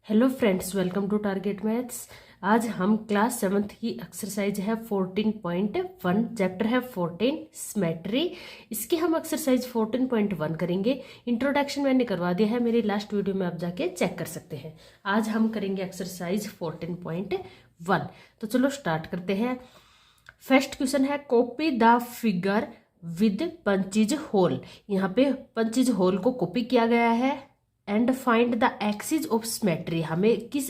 Hello friends, welcome to target maths. आज हम class 7th की एक्सरसाइज है 14.1, चैप्टर है 14 सिमेट्री। इसकी हम एक्सरसाइज 14.1 करेंगे। इंट्रोडक्शन मैंने करवा दिया है मेरी लास्ट वीडियो में, आप जाके चेक कर सकते हैं। आज हम करेंगे एक्सरसाइज 14.1। तो चलो स्टार्ट करते हैं। फर्स्ट क्वेश्चन है copy the figure with punches hole. यहाँ पे पंचेज होल को कॉपी किया गया है and find the axis of symmetry. हमें किस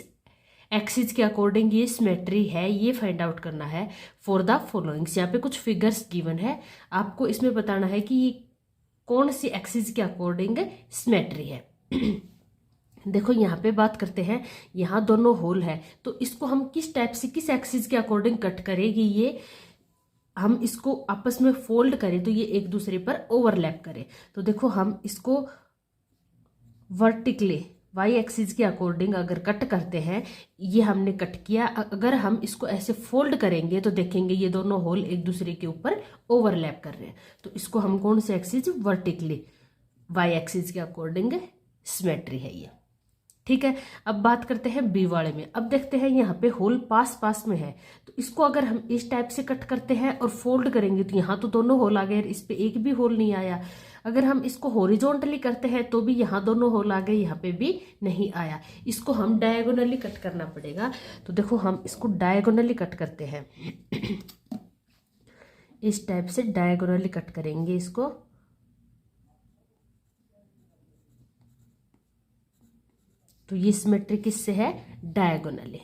एक्सिस के अकॉर्डिंग ये सिमेट्री है ये फाइंड आउट करना है फॉर द फॉलोइंग्स। यहाँ पे कुछ फिगर्स गिवन है, आपको इसमें बताना है कि ये कौन सी एक्सिस के अकॉर्डिंग सिमेट्री है। देखो यहाँ पे बात करते हैं, यहाँ दोनों होल है तो इसको हम किस टाइप से किस एक्सिस के अकॉर्डिंग कट करेगी, ये हम इसको आपस में फोल्ड करें तो ये एक दूसरे पर ओवरलैप करें। तो देखो हम इसको वर्टिकली वाई एक्सिस के अकॉर्डिंग अगर कट करते हैं, ये हमने कट किया। अगर हम इसको ऐसे फोल्ड करेंगे तो देखेंगे ये दोनों होल एक दूसरे के ऊपर ओवरलैप कर रहे हैं। तो इसको हम कौन से एक्सिस, वर्टिकली वाई एक्सिस के अकॉर्डिंग सिमेट्री है ये। ठीक है, अब बात करते हैं बी वाले में। अब देखते हैं यहाँ पे होल पास पास में है तो इसको अगर हम इस टाइप से कट करते हैं और फोल्ड करेंगे तो यहाँ तो दोनों होल आ गए, इस पे एक भी होल नहीं आया। अगर हम इसको हॉरिजॉन्टली करते हैं तो भी यहाँ दोनों होल आ गए, यहाँ पे भी नहीं आया। इसको हम डायगोनली कट करना पड़ेगा। तो देखो हम इसको डायगोनली कट करते हैं। इस टाइप से डायगोनली कट करेंगे इसको। तो ये सिमेट्री किससे है, डायगोनली।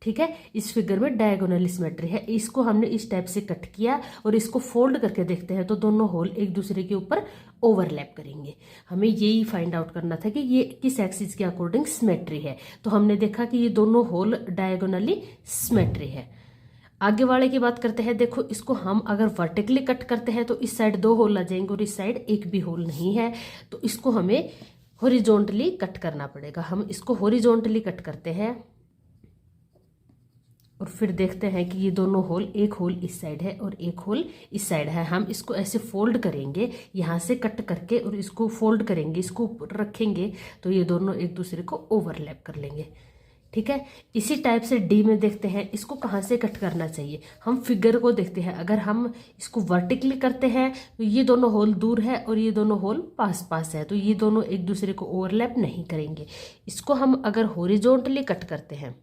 ठीक है, इस फिगर में डायगोनली सिमेट्री है। इसको हमने इस टाइप से कट किया और इसको फोल्ड करके देखते हैं तो दोनों होल एक दूसरे के ऊपर ओवरलैप करेंगे। हमें यही फाइंड आउट करना था कि ये किस एक्सिस के अकॉर्डिंग सिमेट्री है। तो हमने देखा कि ये दोनों होल डायगोनली सिमेट्री है। आगे वाले की बात करते हैं। देखो इसको हम अगर वर्टिकली कट करते हैं तो इस साइड दो होल आ जाएंगे और इस साइड एक भी होल नहीं है। तो इसको हमें हॉरिजॉन्टली कट करना पड़ेगा। हम इसको हॉरिजॉन्टली कट करते हैं और फिर देखते हैं कि ये दोनों होल, एक होल इस साइड है और एक होल इस साइड है। हम इसको ऐसे फोल्ड करेंगे, यहाँ से कट करके और इसको फोल्ड करेंगे, इसको ऊपर रखेंगे तो ये दोनों एक दूसरे को ओवरलैप कर लेंगे। ठीक है, इसी टाइप से डी में देखते हैं इसको कहाँ से कट करना चाहिए। हम फिगर को देखते हैं, अगर हम इसको वर्टिकली करते हैं तो ये दोनों होल दूर है और ये दोनों होल पास पास है, तो ये दोनों एक दूसरे को ओवरलैप नहीं करेंगे। इसको हम अगर हॉरिजॉन्टली कट करते हैं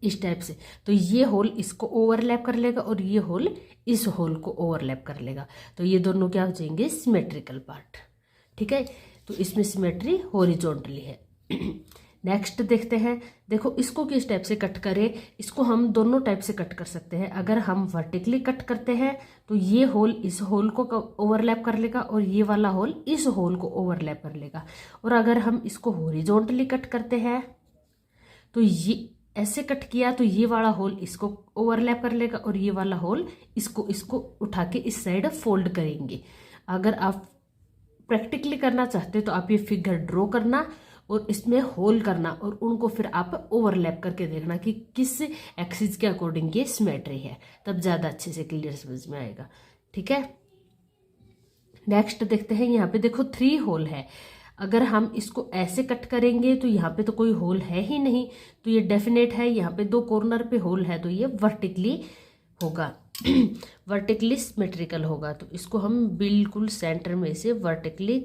इस टाइप से तो ये होल इसको ओवरलैप कर लेगा और ये होल इस होल को ओवरलैप कर लेगा। तो ये दोनों क्या हो जाएंगे, सिमेट्रिकल पार्ट। ठीक है, तो इसमें सिमेट्री हॉरिजॉन्टली है। नेक्स्ट देखते हैं। देखो इसको किस टाइप से कट करें, इसको हम दोनों टाइप से कट कर सकते हैं। अगर हम वर्टिकली कट करते हैं तो ये होल इस होल को ओवरलैप कर लेगा और ये वाला होल इस होल को ओवरलैप कर लेगा। और अगर हम इसको हॉरिजॉन्टली कट करते हैं तो ये ऐसे कट किया तो ये वाला होल इसको ओवरलैप कर लेगा और ये वाला होल इसको उठा के इस साइड फोल्ड करेंगे। अगर आप प्रैक्टिकली करना चाहते तो आप ये फिगर ड्रॉ करना और इसमें होल करना और उनको फिर आप ओवरलैप करके देखना कि किस एक्सिस के अकॉर्डिंग ये सिमेट्री है, तब ज़्यादा अच्छे से क्लियर समझ में आएगा। ठीक है, नेक्स्ट देखते हैं। यहाँ पे देखो 3 होल है। अगर हम इसको ऐसे कट करेंगे तो यहाँ पे तो कोई होल है ही नहीं, तो ये डेफिनेट है। यहाँ पे 2 कॉर्नर पे होल है तो ये वर्टिकली होगा, वर्टिकली सिमेट्रिकल होगा। तो इसको हम बिल्कुल सेंटर में से वर्टिकली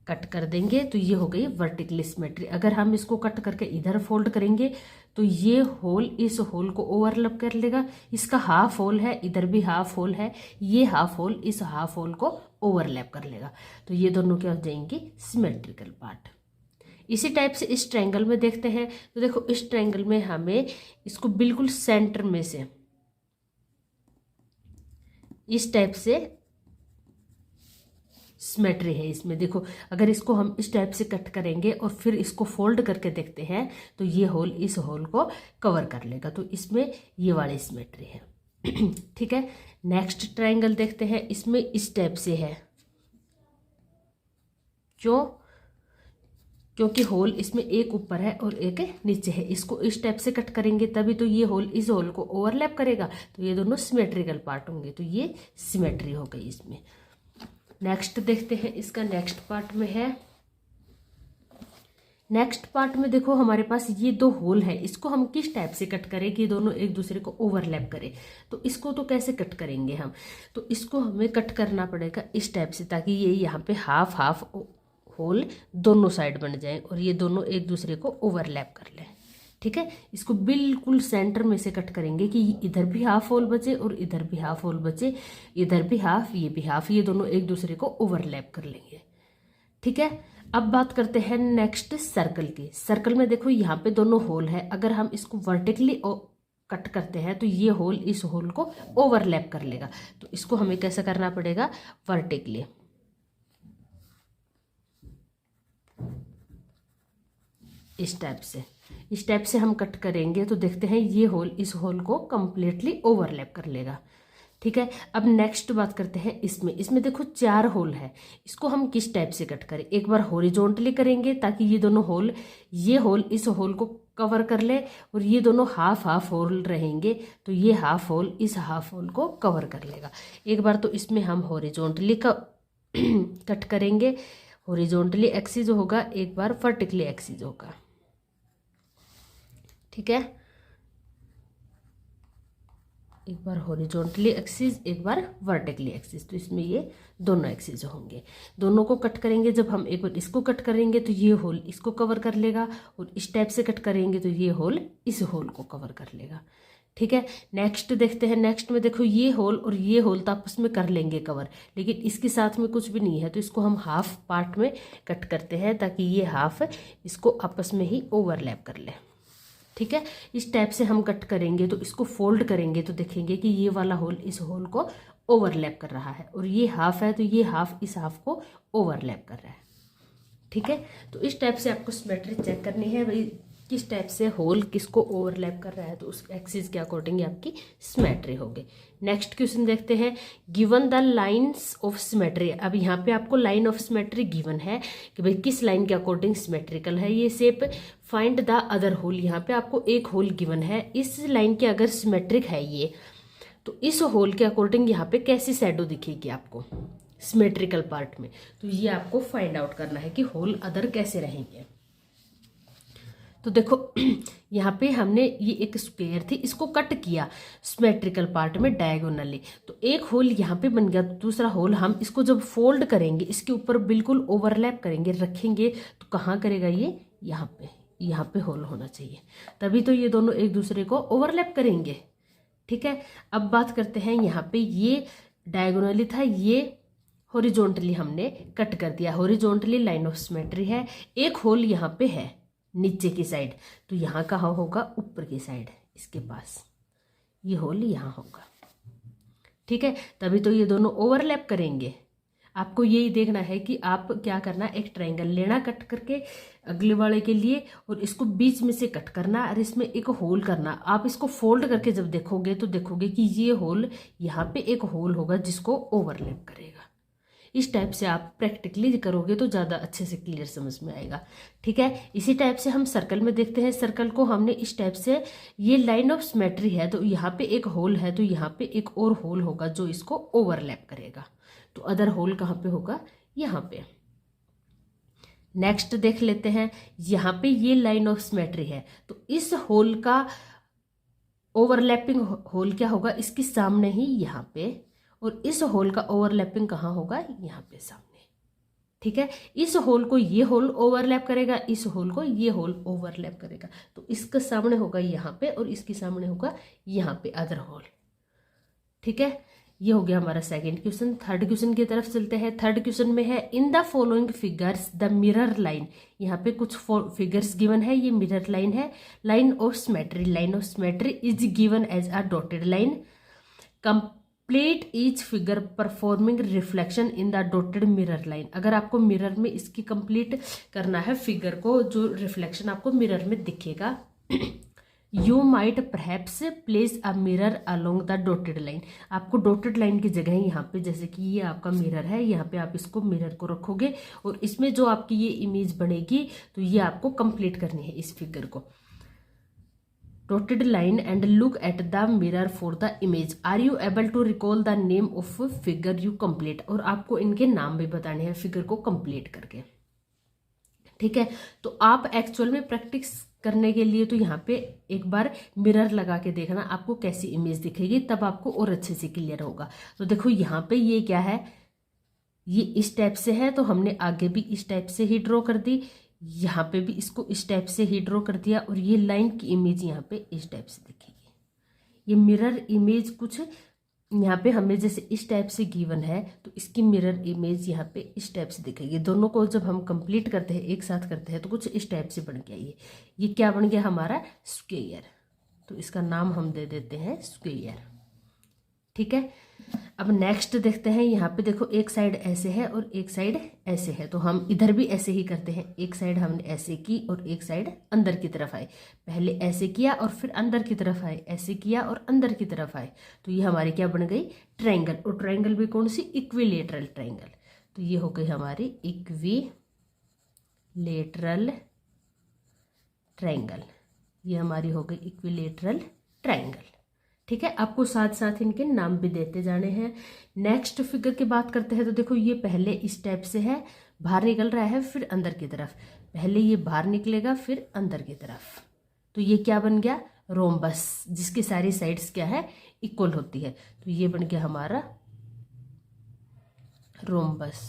कट कर देंगे तो ये हो गई वर्टिकली सिमेट्री। अगर हम इसको कट करके इधर फोल्ड करेंगे तो ये होल इस होल को ओवरलैप कर लेगा। इसका हाफ होल है, इधर भी हाफ होल है, ये हाफ होल इस हाफ होल को ओवरलैप कर लेगा। तो ये दोनों क्या हो जाएंगे, सिमेट्रिकल पार्ट। इसी टाइप से इस ट्रायंगल में देखते हैं। तो देखो इस ट्रायंगल में हमें इसको बिल्कुल सेंटर में से इस टाइप से सिमेट्री है। इसमें देखो अगर इसको हम इस टाइप से कट करेंगे और फिर इसको फोल्ड करके देखते हैं तो ये होल इस होल को कवर कर लेगा। तो इसमें ये वाली सिमेट्री है। ठीक है, नेक्स्ट ट्रायंगल देखते हैं। इसमें इस टाइप से है, क्योंकि होल इसमें एक ऊपर है और एक नीचे है। इसको इस टाइप से कट करेंगे तभी तो ये होल इस होल को ओवरलैप करेगा, तो ये दोनों सिमेट्रिकल पार्ट होंगे। तो ये सिमेट्री हो गई इसमें। नेक्स्ट देखते हैं, इसका नेक्स्ट पार्ट में है नेक्स्ट पार्ट में देखो हमारे पास ये दो होल है, इसको हम किस टाइप से कट करें कि दोनों एक दूसरे को ओवरलैप करें। तो इसको तो कैसे कट करेंगे हम, तो इसको हमें कट करना पड़ेगा इस टाइप से, ताकि ये यहाँ पे हाफ हाफ होल दोनों साइड बन जाए और ये दोनों एक दूसरे को ओवरलैप कर लें। ठीक है, इसको बिल्कुल सेंटर में से कट करेंगे कि इधर भी हाफ होल बचे और इधर भी हाफ होल बचे, इधर भी हाफ ये भी हाफ, ये दोनों एक दूसरे को ओवरलैप कर लेंगे। ठीक है, अब बात करते हैं नेक्स्ट सर्कल की। सर्कल में देखो यहाँ पे दोनों होल है, अगर हम इसको वर्टिकली कट करते हैं तो ये होल इस होल को ओवरलैप कर लेगा। तो इसको हमें कैसे करना पड़ेगा, वर्टिकली। इस टाइप से हम कट करेंगे तो देखते हैं ये होल इस होल को कंप्लीटली ओवरलैप कर लेगा। ठीक है, अब नेक्स्ट बात करते हैं इसमें देखो 4 होल है, इसको हम किस टाइप से कट करें। एक बार हॉरिजॉन्टली करेंगे ताकि ये दोनों होल, ये होल इस होल को कवर कर ले और ये दोनों हाफ हाफ होल रहेंगे, तो ये हाफ होल इस हाफ होल को कवर कर लेगा। एक बार तो इसमें हम हॉरिजॉन्टली कट करेंगे, हॉरिजॉन्टली एक्सिस होगा, एक बार वर्टिकली एक्सिस होगा। ठीक है, एक बार हॉरिजॉन्टली एक्सिस, एक बार वर्टिकली एक्सिस, तो इसमें ये दोनों एक्सिस होंगे। दोनों को कट करेंगे, जब हम एक बार इसको कट करेंगे तो ये होल इसको कवर कर लेगा और इस टाइप से कट करेंगे तो ये होल इस होल को कवर कर लेगा। ठीक है, नेक्स्ट देखते हैं। नेक्स्ट में देखो ये होल और ये होल तो आपस में कर लेंगे कवर, लेकिन इसके साथ में कुछ भी नहीं है, तो इसको हम हाफ पार्ट में कट करते हैं ताकि ये हाफ इसको आपस में ही ओवरलैप कर ले। ठीक है, इस टाइप से हम कट करेंगे तो इसको फोल्ड करेंगे तो देखेंगे कि ये वाला होल इस होल को ओवरलैप कर रहा है और ये हाफ है तो ये हाफ इस हाफ को ओवरलैप कर रहा है। ठीक है, तो इस टाइप से आपको सिमेट्री चेक करनी है भाई, किस टाइप से होल किसको ओवरलैप कर रहा है, तो उस एक्सिस के अकॉर्डिंग आपकी सिमेट्री होगी। नेक्स्ट क्वेश्चन देखते हैं, given the lines of symmetry. अब यहाँ पे आपको लाइन ऑफ सिमेट्री गिवन है कि भाई किस लाइन के अकॉर्डिंग सिमेट्रिकल है ये shape. Find the other hole, यहाँ पे आपको एक होल गिवन है, इस लाइन के अगर सिमेट्रिक है ये, तो इस होल के अकॉर्डिंग यहाँ पे कैसी शैडो दिखेगी आपको सिमेट्रिकल पार्ट में, तो ये आपको फाइंड आउट करना है कि होल अदर कैसे रहेंगे। तो देखो यहाँ पे हमने ये एक स्क्वायर थी, इसको कट किया सिमेट्रिकल पार्ट में डायगोनली, तो एक होल यहाँ पे बन गया। तो दूसरा होल हम इसको जब फोल्ड करेंगे, इसके ऊपर बिल्कुल ओवरलैप करेंगे, रखेंगे, तो कहाँ करेगा ये, यहाँ पे होल होना चाहिए, तभी तो ये दोनों एक दूसरे को ओवरलैप करेंगे। ठीक है, अब बात करते हैं, यहाँ पे ये डायगोनली था, ये हॉरिजॉन्टली हमने कट कर दिया, हॉरिजॉन्टली लाइन ऑफ सिमेट्री है। एक होल यहाँ पे है नीचे की साइड, तो यहाँ कहाँ होगा, ऊपर की साइड, इसके पास ये होल यहाँ होगा। ठीक है, तभी तो ये दोनों ओवरलैप करेंगे। आपको यही देखना है कि आप क्या करना, एक ट्रायंगल लेना कट करके अगले वाले के लिए, और इसको बीच में से कट करना और इसमें एक होल करना। आप इसको फोल्ड करके जब देखोगे तो देखोगे कि ये होल, यहाँ पे एक होल होगा जिसको ओवरलैप करेगा। इस टाइप से आप प्रैक्टिकली करोगे तो ज़्यादा अच्छे से क्लियर समझ में आएगा। ठीक है, इसी टाइप से हम सर्कल में देखते हैं। सर्कल को हमने इस टाइप से, ये लाइन ऑफ सिमेट्री है तो यहाँ पे एक होल है, तो यहाँ पे एक और होल होगा जो इसको ओवरलैप करेगा। तो अदर होल कहाँ पे होगा, यहाँ पे। नेक्स्ट देख लेते हैं, यहाँ पे ये लाइन ऑफ सिमेट्री है, तो इस होल का ओवरलैपिंग होल क्या होगा, इसके सामने ही यहाँ पे, और इस होल का ओवरलैपिंग कहाँ होगा, यहाँ पे सामने। ठीक है, इस होल को ये होल ओवरलैप करेगा, इस होल को ये होल ओवरलैप करेगा, तो इसके सामने होगा यहाँ पे और इसके सामने होगा यहाँ पे अदर होल। ठीक है, ये हो गया हमारा सेकंड क्वेश्चन। थर्ड क्वेश्चन की तरफ चलते हैं। थर्ड क्वेश्चन में है, in the following figures the mirror line. यहाँ पे कुछ फिगर्स गिवन है, ये मिरर लाइन है। Line of symmetry, line of symmetry is given as a dotted line. Complete each figure performing reflection in the dotted mirror line. अगर आपको mirror में इसकी कंप्लीट करना है फिगर को, जो रिफ्लेक्शन आपको मिरर में दिखेगा, you might perhaps place a mirror along the dotted line. आपको डॉटेड लाइन की जगह यहाँ पे, जैसे कि ये आपका मिरर है, यहाँ पे आप इसको मिरर को रखोगे और इसमें जो आपकी ये इमेज बनेगी, तो ये आपको कंप्लीट करनी है इस फिगर को। Dotted line and look at the mirror for the image. Are you able to recall the name of figure you complete. और आपको इनके नाम भी बताने हैं फिगर को कंप्लीट करके। ठीक है। तो आप एक्चुअल में प्रैक्टिस करने के लिए तो यहाँ पे एक बार मिरर लगा के देखना आपको कैसी इमेज दिखेगी, तब आपको और अच्छे से क्लियर होगा। तो देखो यहाँ पे ये क्या है, ये इस टाइप से है, तो हमने आगे भी इस टाइप से ही ड्रॉ कर दी, यहाँ पे भी इसको इस टाइप से ही ड्रॉ कर दिया, और ये लाइन की इमेज यहाँ पे इस टाइप से दिखेगी। ये मिरर इमेज कुछ यहाँ पे हमें जैसे इस टाइप से गिवन है, तो इसकी मिरर इमेज यहाँ पे इस टाइप से दिखेगी। दोनों को जब हम कंप्लीट करते हैं, एक साथ करते हैं, तो कुछ इस टाइप से बन गया। ये क्या बन गया हमारा, स्क्वायर। तो इसका नाम हम दे देते हैं स्क्वायर। ठीक है। अब नेक्स्ट देखते हैं, यहाँ पे देखो एक साइड ऐसे है और एक साइड ऐसे है, तो हम इधर भी ऐसे ही करते हैं। एक साइड हमने ऐसे की और एक साइड अंदर की तरफ आए, पहले ऐसे किया और फिर अंदर की तरफ आए, ऐसे किया और अंदर की तरफ आए, तो ये हमारी क्या बन गई, ट्रायंगल। और ट्रायंगल भी कौन सी, इक्विलेटरल ट्रायंगल। तो ये हो गई हमारी इक्विलेटरल ट्रायंगल, ये हमारी हो गई इक्विलेटरल ट्रायंगल। ठीक है। आपको साथ साथ इनके नाम भी देते जाने हैं। नेक्स्ट फिगर की बात करते हैं, तो देखो ये पहले इस टाइप से है, बाहर निकल रहा है, फिर अंदर की तरफ, पहले ये बाहर निकलेगा फिर अंदर की तरफ, तो ये क्या बन गया, रोम्बस, जिसकी सारी साइड्स क्या है, इक्वल होती है। तो ये बन गया हमारा रोम्बस।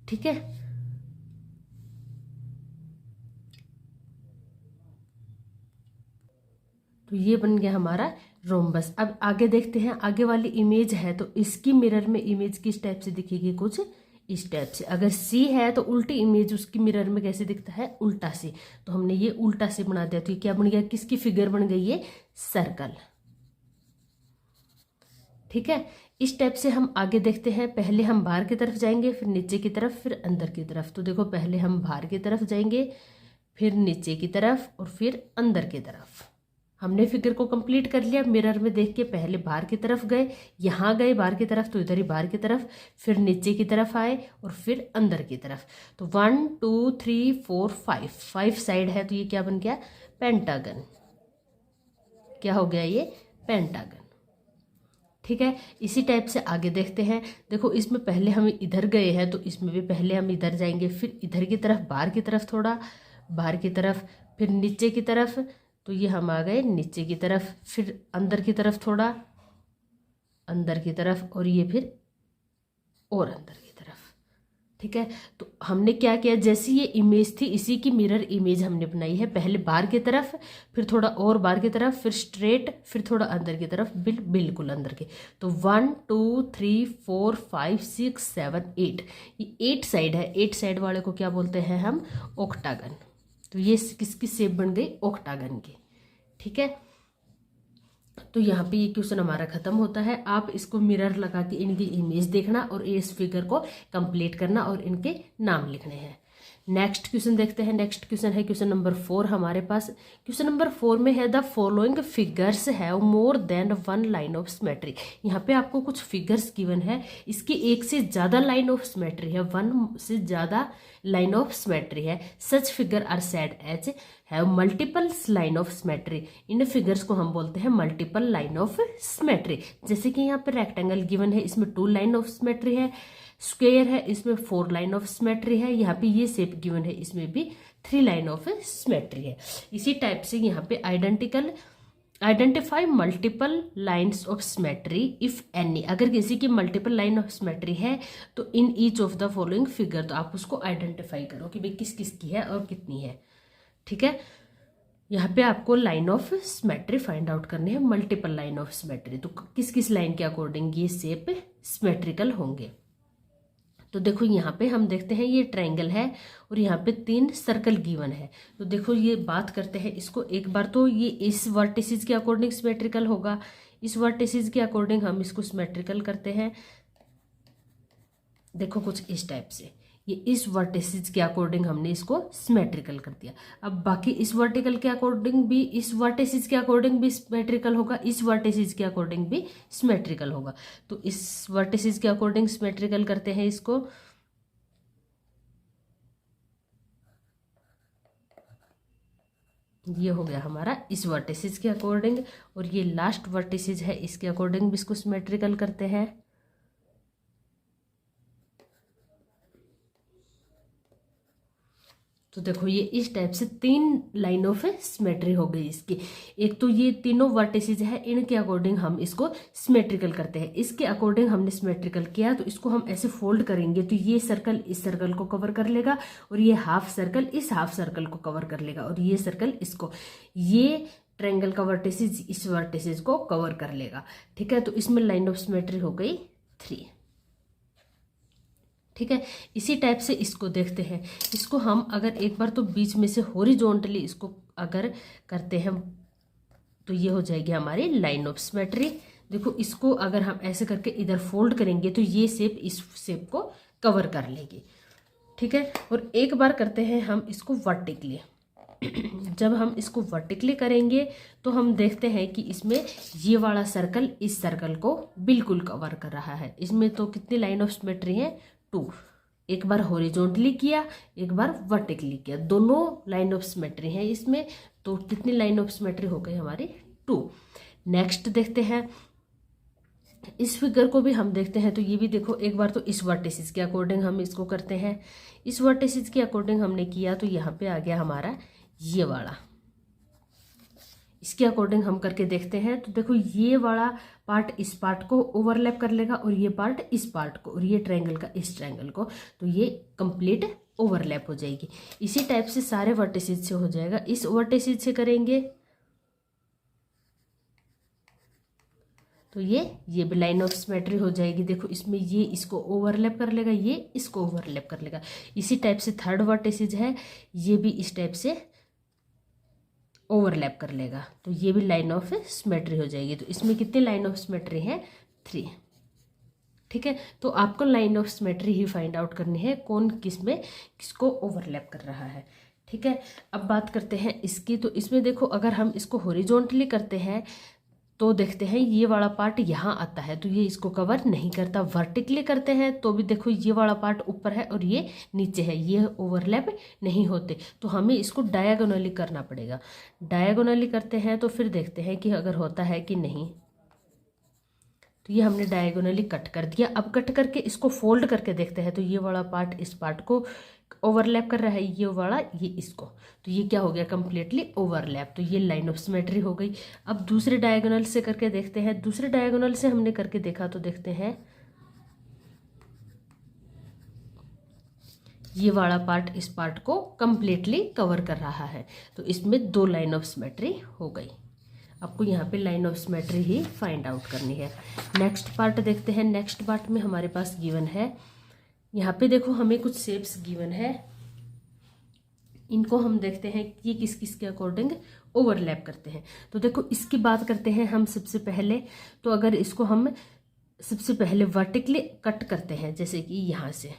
ठीक है। तो ये बन गया हमारा रोम्बस। अब आगे देखते हैं, आगे वाली इमेज है, तो इसकी मिरर में इमेज किस टाइप से दिखेगी, कुछ इस टाइप से। अगर सी है तो उल्टी इमेज उसकी मिरर में कैसे दिखता है, उल्टा से, तो हमने ये उल्टा से बना दिया। तो ये क्या बन गया, किसकी फिगर बन गई, ये सर्कल। ठीक है। इस टाइप से हम आगे देखते हैं, पहले हम बाहर की तरफ जाएंगे, फिर नीचे की तरफ, फिर अंदर की तरफ। तो देखो पहले हम बाहर की तरफ जाएंगे, फिर नीचे की तरफ और फिर अंदर की तरफ। हमने फिगर को कंप्लीट कर लिया। मिरर में देख के पहले बाहर की तरफ गए, यहाँ गए बाहर की तरफ, तो इधर ही बाहर की तरफ, फिर नीचे की तरफ आए और फिर अंदर की तरफ। तो 1 2 3 4 5 साइड है, तो ये क्या बन गया, पेंटागन। क्या हो गया, ये पेंटागन। ठीक है। इसी टाइप से आगे देखते हैं। देखो इसमें पहले हम इधर गए हैं, तो इसमें भी पहले हम इधर जाएंगे, फिर इधर की तरफ, बाहर की तरफ, थोड़ा बाहर की तरफ, फिर नीचे की तरफ, तो ये हम आ गए नीचे की तरफ, फिर अंदर की तरफ, थोड़ा अंदर की तरफ, और ये फिर और अंदर की तरफ। ठीक है। तो हमने क्या किया, जैसी ये इमेज थी इसी की मिरर इमेज हमने बनाई है। पहले बाहर की तरफ, फिर थोड़ा और बाहर की तरफ, फिर स्ट्रेट, फिर थोड़ा अंदर की तरफ, बिल्कुल अंदर के। तो 1 2 3 4 5 6 7 8, ये 8 साइड है। 8 साइड वाले को क्या बोलते हैं हम, ऑक्टागन। तो ये किसकी शेप बन गई, ऑक्टागन की। ठीक है। तो यहाँ पे ये क्वेश्चन हमारा खत्म होता है। आप इसको मिरर लगा के इनकी इमेज देखना और इस फिगर को कंप्लीट करना और इनके नाम लिखने हैं। नेक्स्ट क्वेश्चन देखते हैं। नेक्स्ट क्वेश्चन है क्वेश्चन नंबर 4 हमारे पास। क्वेश्चन नंबर 4 में है the following figures have more than 1 line of symmetry. यहाँ पे आपको कुछ फिगर्स गिवन है, इसकी एक से ज़्यादा लाइन ऑफ सिमेट्री है, 1 से ज़्यादा लाइन ऑफ सिमेट्री है। Such figure are said as have multiple line of symmetry. इन फिगर्स को हम बोलते हैं मल्टीपल लाइन ऑफ सिमेट्री। जैसे कि यहाँ पे रेक्टेंगल गिवन है, इसमें 2 लाइन ऑफ सिमेट्री है। स्क्वायर है, इसमें 4 लाइन ऑफ सिमेट्री है। यहाँ पे ये शेप गिवन है, इसमें भी 3 लाइन ऑफ सिमेट्री है। इसी टाइप से यहाँ पे identify multiple lines of symmetry if any. अगर किसी की मल्टीपल लाइन ऑफ सिमेट्री है तो in each of the following figure, तो आप उसको आइडेंटिफाई करो कि भाई किस किस की है और कितनी है। ठीक है। यहाँ पे आपको line of symmetry find out करनी है, मल्टीपल लाइन ऑफ सिमेट्री। तो किस किस लाइन के अकॉर्डिंग ये शेप सिमेट्रिकल होंगे। तो देखो यहाँ पे हम देखते हैं ये ट्रायंगल है और यहाँ पे 3 सर्कल गिवन है। तो देखो ये बात करते हैं इसको एक बार, तो ये इस वर्टिसेस के अकॉर्डिंग सिमेट्रिकल होगा, इस वर्टिसेस के अकॉर्डिंग हम इसको सिमेट्रिकल करते हैं। देखो कुछ इस टाइप से, ये इस वर्टिसेस के अकॉर्डिंग हमने इसको सिमेट्रिकल कर दिया। अब बाकी इस वर्टिकल के अकॉर्डिंग भी, इस वर्टिसेस के अकॉर्डिंग भी सिमेट्रिकल होगा, इस वर्टिसेस के अकॉर्डिंग भी सिमेट्रिकल होगा। तो इस वर्टिसेस के अकॉर्डिंग सिमेट्रिकल करते हैं इसको। ये हो गया हमारा इस वर्टिसेस के अकॉर्डिंग, और ये लास्ट वर्टिसेस है, इसके अकॉर्डिंग भी इसको सिमेट्रिकल करते हैं। तो देखो ये इस टाइप से 3 लाइन ऑफ सिमेट्री हो गई इसकी। एक तो ये तीनों वर्टिसेज है, इनके अकॉर्डिंग हम इसको सिमेट्रिकल करते हैं। इसके अकॉर्डिंग हमने सिमेट्रिकल किया तो इसको हम ऐसे फोल्ड करेंगे तो ये सर्कल इस सर्कल को कवर कर लेगा और ये हाफ सर्कल इस हाफ सर्कल को कवर कर लेगा और ये सर्कल इसको, ये ट्रायंगल का वर्टिसेज इस वर्टिसेज को कवर कर लेगा। ठीक है, तो इसमें लाइन ऑफ सिमेट्री हो गई 3। ठीक है, इसी टाइप से इसको देखते हैं। इसको हम अगर एक बार तो बीच में से हॉरिजॉन्टली इसको अगर करते हैं तो ये हो जाएगी हमारी लाइन ऑफ सिमेट्री। देखो इसको अगर हम ऐसे करके इधर फोल्ड करेंगे तो ये शेप इस शेप को कवर कर लेगी। ठीक है, और एक बार करते हैं हम इसको वर्टिकली। जब हम इसको वर्टिकली करेंगे तो हम देखते हैं कि इसमें ये वाला सर्कल इस सर्कल को बिल्कुल कवर कर रहा है। इसमें तो कितनी लाइन ऑफ सिमेट्री है, 2। एक बार हॉरिजॉन्टली किया, एक बार वर्टिकली किया, दोनों लाइन ऑफ सिमेट्री है इसमें। तो कितनी लाइन ऑफ सिमेट्री हो गई हमारी, 2। नेक्स्ट देखते हैं, इस फिगर को भी हम देखते हैं तो ये भी देखो, एक बार तो इस वर्टिसेस के अकॉर्डिंग हम इसको करते हैं। इस वर्टिसेस के अकॉर्डिंग हमने किया तो यहाँ पे आ गया हमारा ये वाला। इसके अकॉर्डिंग हम करके देखते हैं तो देखो ये वाला पार्ट इस पार्ट को ओवरलैप कर लेगा और ये पार्ट इस पार्ट को, और ये ट्रायंगल का इस ट्रायंगल को, तो ये कंप्लीट ओवरलैप हो जाएगी। इसी टाइप से सारे वर्टिसेज से हो जाएगा। इस वर्टिसेज से करेंगे तो ये भी लाइन ऑफ सिमेट्री हो जाएगी। देखो इसमें ये इसको ओवरलैप कर लेगा, ये इसको ओवरलैप कर लेगा। इसी टाइप से थर्ड वर्टिसेज है, ये भी इस टाइप से ओवरलैप कर लेगा, तो ये भी लाइन ऑफ सिमेट्री हो जाएगी। तो इसमें कितनी लाइन ऑफ सिमेट्री है, 3। ठीक है, तो आपको line of symmetry he find out करनी है, कौन किस में किसको ओवरलैप कर रहा है। ठीक है, अब बात करते हैं इसकी। तो इसमें देखो अगर हम इसको हॉरिजॉन्टली करते हैं तो देखते हैं ये वाला पार्ट यहाँ आता है तो ये इसको कवर नहीं करता। वर्टिकली करते हैं तो भी देखो ये वाला पार्ट ऊपर है और ये नीचे है, ये ओवरलैप नहीं होते। तो हमें इसको डायगोनली करना पड़ेगा। डायगोनली करते हैं तो फिर देखते हैं कि अगर होता है कि नहीं। तो ये हमने डायगोनली कट कर दिया। अब कट करके इसको फोल्ड करके देखते हैं तो ये वाला पार्ट इस पार्ट को ओवरलैप कर रहा है, ये वाला ये इसको, तो ये क्या हो गया, कंप्लीटली ओवरलैप। तो ये लाइन ऑफ सिमेट्री हो गई। अब दूसरे डायगोनल से करके देखते हैं। दूसरे डायगोनल से हमने करके देखा तो देखते हैं ये वाला पार्ट इस पार्ट को कंप्लीटली कवर कर रहा है, तो इसमें 2 लाइन ऑफ सिमेट्री हो गई। आपको यहाँ पे line of symmetry he find out करनी है। नेक्स्ट पार्ट देखते हैं। नेक्स्ट पार्ट में हमारे पास गिवन है, यहाँ पे देखो हमें कुछ शेप्स गिवन है, इनको हम देखते हैं ये किस किस के अकॉर्डिंग ओवरलैप करते हैं। तो देखो इसकी बात करते हैं हम सबसे पहले। तो अगर इसको हम सबसे पहले वर्टिकली कट करते हैं, जैसे कि यहाँ से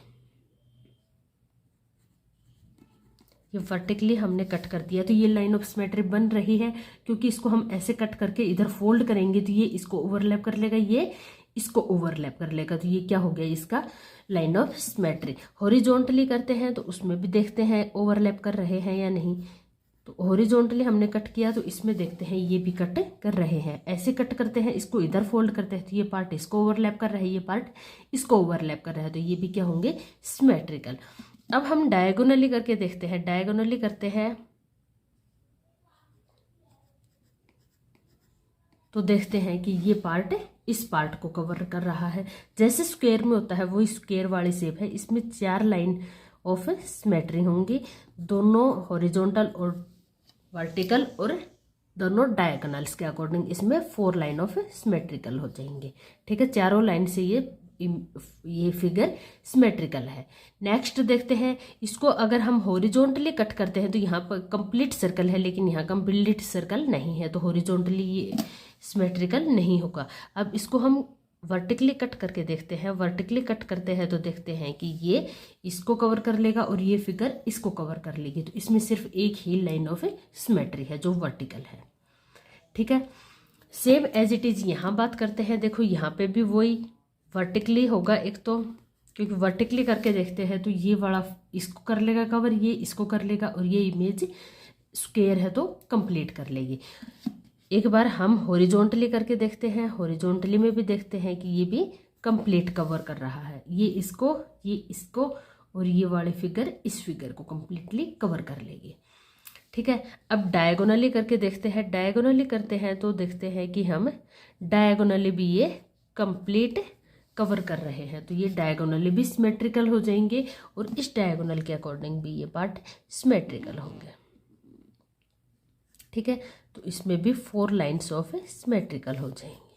ये वर्टिकली हमने कट कर दिया तो ये लाइन ऑफ सिमेट्री बन रही है, क्योंकि इसको हम ऐसे कट करके इधर फोल्ड करेंगे तो ये इसको ओवरलैप कर लेगा, ये इसको ओवरलैप कर लेगा। तो ये क्या हो गया, इसका लाइन ऑफ सिमेट्री। हॉरिजॉन्टली करते हैं तो उसमें भी देखते हैं ओवरलैप कर रहे हैं या नहीं। तो हॉरिजॉन्टली हमने कट किया तो इसमें देखते हैं ये भी कट कर रहे हैं। ऐसे कट करते हैं, इसको इधर फोल्ड करते हैं तो ये पार्ट इसको ओवरलैप कर रहा है, ये पार्ट इसको ओवरलैप कर रहा है, तो ये भी क्या होंगे, सिमेट्रिकल। अब हम डायगोनली करके देखते हैं। डायगोनली करते हैं तो देखते हैं कि ये पार्ट इस पार्ट को कवर कर रहा है। जैसे स्क्वायर में होता है वही स्क्वायर वाली शेप है। इसमें 4 लाइन ऑफ सिमेट्री होंगी, दोनों हॉरिजॉन्टल और वर्टिकल और दोनों डायगोनल्स के अकॉर्डिंग इसमें 4 लाइन ऑफ सिमेट्रिकल हो जाएंगे। ठीक है, चारों लाइन से ये फिगर सिमेट्रिकल है। नेक्स्ट देखते हैं इसको, अगर हम हॉरिजॉन्टली कट करते हैं तो यहाँ पर कंप्लीट सर्कल है, लेकिन यहाँ कंप्लीट सर्कल नहीं है, तो हॉरिजॉन्टली ये सिमेट्रिकल नहीं होगा। अब इसको हम वर्टिकली कट करके देखते हैं। वर्टिकली कट करते हैं तो देखते हैं कि ये इसको कवर कर लेगा और ये फिगर इसको कवर कर लेगी, तो इसमें सिर्फ एक ही लाइन ऑफ सिमेट्री है जो वर्टिकल है। ठीक है, सेम एज इट इज यहाँ बात करते हैं। देखो यहाँ पे भी वही वर्टिकली होगा एक तो, क्योंकि वर्टिकली करके देखते हैं तो ये वाला इसको कर लेगा कवर, ये इसको कर लेगा, और ये इमेज स्क्वायर है तो कंप्लीट कर लेगी। एक बार हम हॉरिजॉन्टली करके देखते हैं। हॉरिजॉन्टली में भी देखते हैं कि ये भी कंप्लीट कवर कर रहा है, ये इसको और ये वाले फिगर इस फिगर को कम्प्लीटली कवर कर लेगी। ठीक है, अब डायगोनली करके देखते हैं। डायगोनली करते हैं तो देखते हैं कि हम डायगोनली भी ये कंप्लीट कवर कर रहे हैं, तो ये डायगोनली भी सिमेट्रिकल हो जाएंगे और इस डायगोनल के अकॉर्डिंग भी ये पार्ट सिमेट्रिकल होंगे। ठीक है, तो इसमें भी 4 लाइन्स ऑफ सिमेट्रिकल हो जाएंगे।